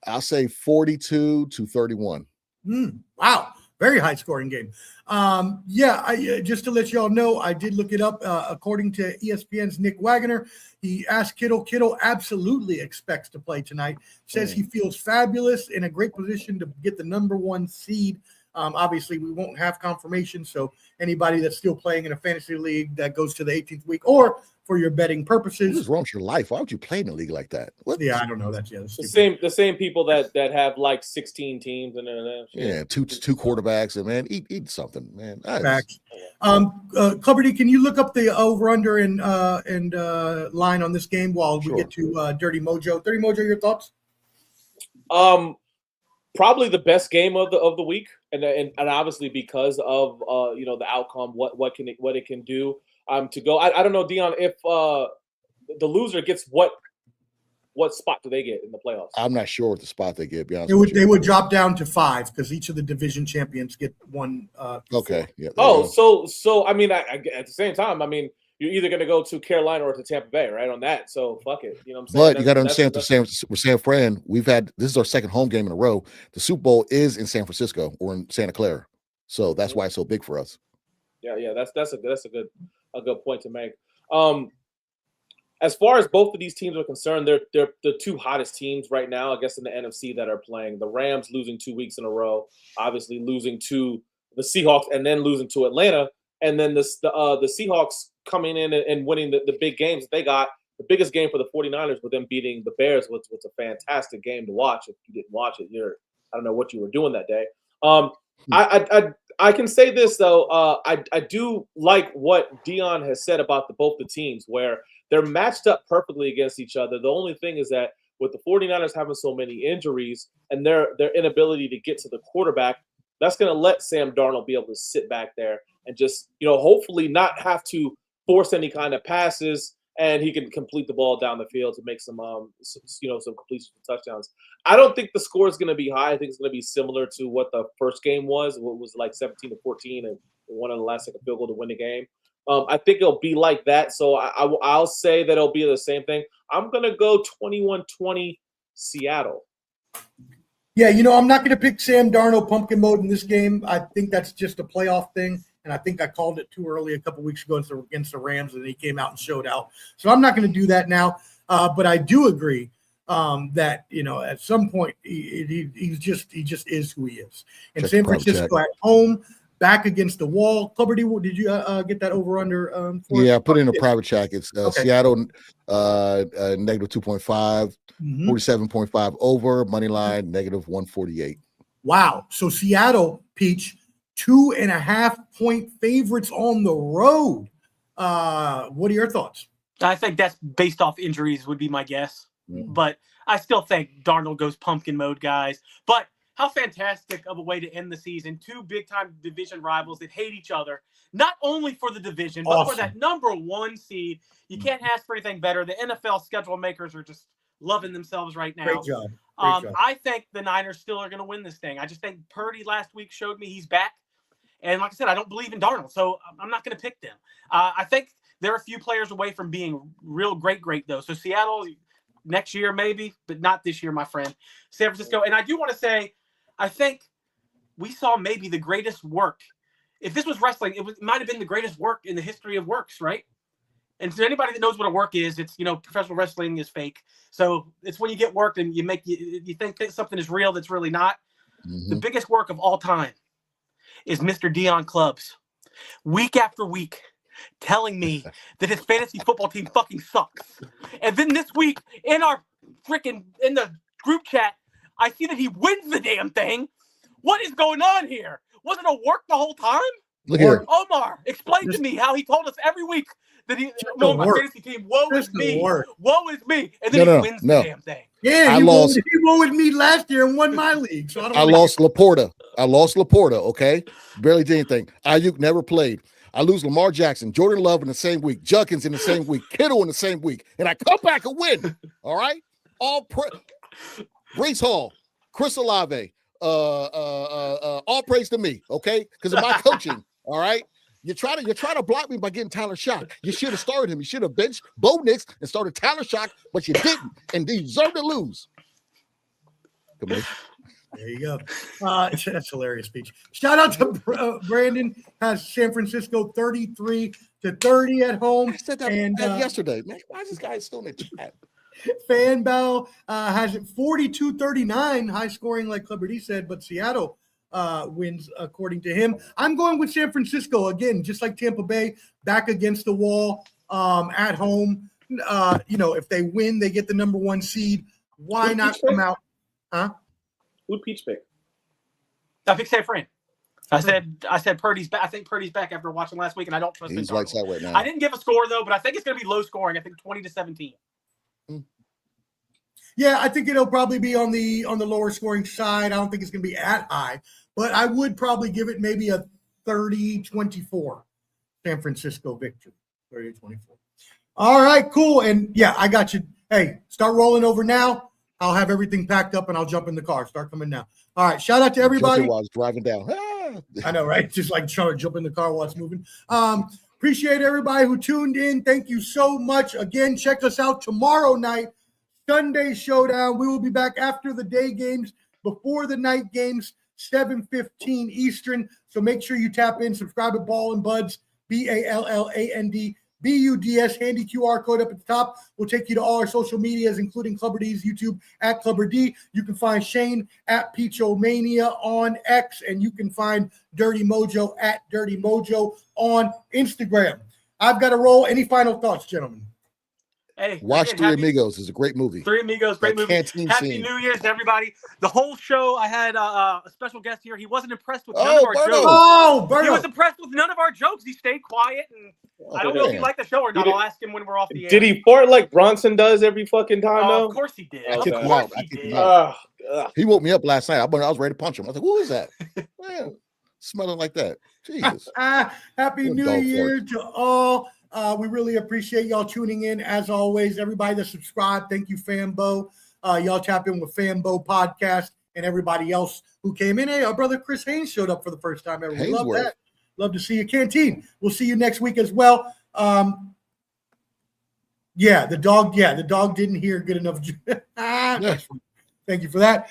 42-31. Wow. Very high scoring game. Just to let y'all know, I did look it up. According to ESPN's Nick Wagoner, he asked Kittle. Kittle absolutely expects to play tonight. Says he feels fabulous, in a great position to get the number 1 seed. Obviously, we won't have confirmation. So anybody that's still playing in a fantasy league that goes to the 18th week, or for your betting purposes. What is wrong with your life? Why would you play in a league like that? What? Yeah, I don't know. That's the same people that have like 16 teams and two quarterbacks, and man, eat something, man. Facts. Clubber D, can you look up the over under and line on this game while we get to Dirty Mojo? Dirty Mojo, your thoughts? Probably the best game of the week, and obviously because of the outcome, what it can do. To go, I don't know, Dion, if the loser gets what spot do they get in the playoffs? I'm not sure what the spot they get. Be honest, they would drop down to 5 because each of the division champions get 1. Okay. Yeah. So I mean, at the same time, I mean, you're either going to go to Carolina or to Tampa Bay, right? On that, so fuck it. You know what I'm saying? But you got to understand, with San Fran, this is our second home game in a row. The Super Bowl is in San Francisco or in Santa Clara, so that's why it's so big for us. Yeah, that's a good point to make. As far as both of these teams are concerned, they're the 2 hottest teams right now, I guess, in the NFC that are playing. The Rams losing 2 weeks in a row, obviously losing to the Seahawks and then losing to Atlanta, and then the Seahawks coming in and winning the big games that they got. The biggest game for the 49ers with them beating the Bears was a fantastic game to watch. If you didn't watch it, I don't know what you were doing that day. I can say this though. I do like what Dion has said about both the teams, where they're matched up perfectly against each other. The only thing is that with the 49ers having so many injuries and their inability to get to the quarterback, that's going to let Sam Darnold be able to sit back there and just hopefully not have to force any kind of passes and he can complete the ball down the field to make some completions and touchdowns. I don't think the score is going to be high. I think it's going to be similar to what the first game was. What was like 17-14, and one of the last second field goal to win the game. I think it'll be like that. So I'll say that it'll be the same thing. I'm going to go 21-20 Seattle. Yeah, I'm not going to pick Sam Darnold pumpkin mode in this game. I think that's just a playoff thing, and I think I called it too early a couple weeks ago against the Rams, and he came out and showed out. So I'm not going to do that now. But I do agree that at some point he just is who he is. And San Francisco at home, back against the wall. Clubber D, did you get that over under? Yeah, I put in a private check. It's Seattle negative 2.5. 47.5 over, money line negative 148. Wow. So Seattle, Peach, 2.5 point favorites on the road. What are your thoughts? I think that's based off injuries would be my guess. Mm-hmm. But I still think Darnold goes pumpkin mode, guys. But how fantastic of a way to end the season. Two big-time division rivals that hate each other, not only for the division, but for that number 1 seed. You can't ask for anything better. The NFL schedule makers are just loving themselves right now. Great job. I think the Niners still are going to win this thing. I just think Purdy last week showed me he's back. And like I said, I don't believe in Darnold, so I'm not going to pick them. I think they're a few players away from being real great, though. So Seattle next year maybe, but not this year, my friend. San Francisco. And I do want to say, I think we saw maybe the greatest work. If this was wrestling, it might have been the greatest work in the history of works, right? And to anybody that knows what a work is, it's, professional wrestling is fake. So it's when you get worked and you think that something is real that's really not. Mm-hmm. The biggest work of all time is Mr. Dion Clubs. Week after week, telling me that his fantasy football team fucking sucks. And then this week, in the group chat, I see that he wins the damn thing. What is going on here? Was it a work the whole time? Look here. Omar, explain to me how he told us every week that he my fantasy team, woe is me, and then he wins the damn thing. Yeah, he won with me last year and won my league. So I lost Laporta. Okay, barely did anything. Ayuk never played. I lose Lamar Jackson, Jordan Love in the same week, Judkins in the same week, Kittle in the same week, and I come back and win. All right, Brees Hall, Chris Olave, all praise to me. Okay, because of my coaching. All right. You try to block me by getting Tyler Shock. You should have started him. You should have benched Bo Nix and started Tyler Shock, but you didn't, and you deserve to lose. There you go. That's hilarious speech. Shout out to Brandon. Has San Francisco 33-30 at home. I said that yesterday. Man, why is this guy still in the chat? Fan Bell has it 42-39, high scoring like Clubber D said, but Seattle wins according to him. I'm going with San Francisco again, just like Tampa Bay, back against the wall at home. If they win, they get the number 1 seed. Why not come out? Huh? Who'd Peach pick? I picked San Fran. I said Purdy's back. I think Purdy's back after watching last week, and I don't trust him. He's lights out right now. I didn't give a score though, but I think it's going to be low scoring. I think 20-17. Yeah, I think it'll probably be on the lower scoring side. I don't think it's going to be at high, but I would probably give it maybe a 30-24 San Francisco victory. 30-24. All right, cool. And yeah, I got you. Hey, start rolling over now. I'll have everything packed up and I'll jump in the car. Start coming now. All right, shout out to everybody. While I was driving down. I know, right? Just like trying to jump in the car while it's moving. Appreciate everybody who tuned in. Thank you so much. Again, check us out tomorrow night. Sunday Showdown. We will be back after the day games, before the night games, 7:15 Eastern. So make sure you tap in, subscribe to Ball and Buds, BALLANDBUDS, handy QR code up at the top. We'll take you to all our social medias, including Clubber D's YouTube at Clubber D. You can find Shane at Peachomania on X, and you can find Dirty Mojo at Dirty Mojo on Instagram. I've got to roll. Any final thoughts, gentlemen? Hey, watch Three Amigos. It's a great movie. Three Amigos, great movie. Happy New Year's to everybody. The whole show, I had a special guest here. He wasn't impressed with none of our jokes. Berto. He was impressed with none of our jokes. He stayed quiet, and I don't know if he liked the show or not. I'll ask him when we're off the air. Did he fart like Bronson does every fucking time, though? Of course he did. I kicked him out. He woke me up last night. I was ready to punch him. I was like, who is that? Man, smelling like that. Jesus. Happy New Year to all. We really appreciate y'all tuning in. As always, everybody that subscribed, thank you, Fambo. Y'all tap in with Fambo Podcast and everybody else who came in. Hey, our brother Chris Haynes showed up for the first time ever. We love that. Love to see you. Canteen, we'll see you next week as well. The dog didn't hear good enough. Thank you for that.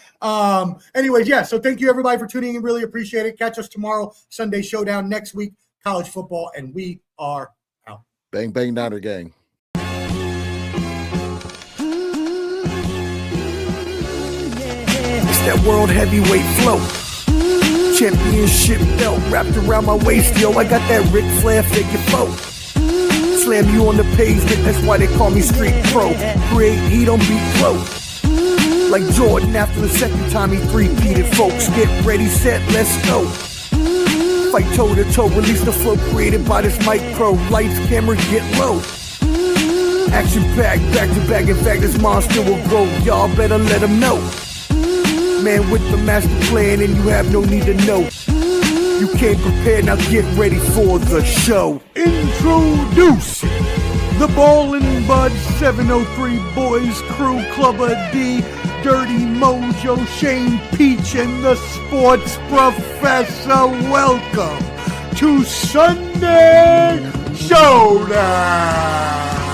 Anyways, so thank you everybody for tuning in. Really appreciate it. Catch us tomorrow, Sunday Showdown, next week, college football, and we are out. Bang, bang, Niner gang. It's that world heavyweight flow. Championship belt wrapped around my waist, yo. I got that Ric Flair figure four. Slam you on the pavement, that's why they call me street pro. Create heat on beat flow. Like Jordan after the second time he three-peated, folks. Get ready, set, let's go. Fight toe to toe, release the flow created by this mic pro. Lights, camera, get low. Action packed, back to back. In fact, this monster will go. Y'all better let him know. Man with the master plan, and you have no need to know. You came prepared, now get ready for the show. Introducing the Ballin' Bud 703 Boys Crew, Clubber D, Dirty Mojo, Shane Peach, and the Sports Professor. Welcome to Sunday Showdown.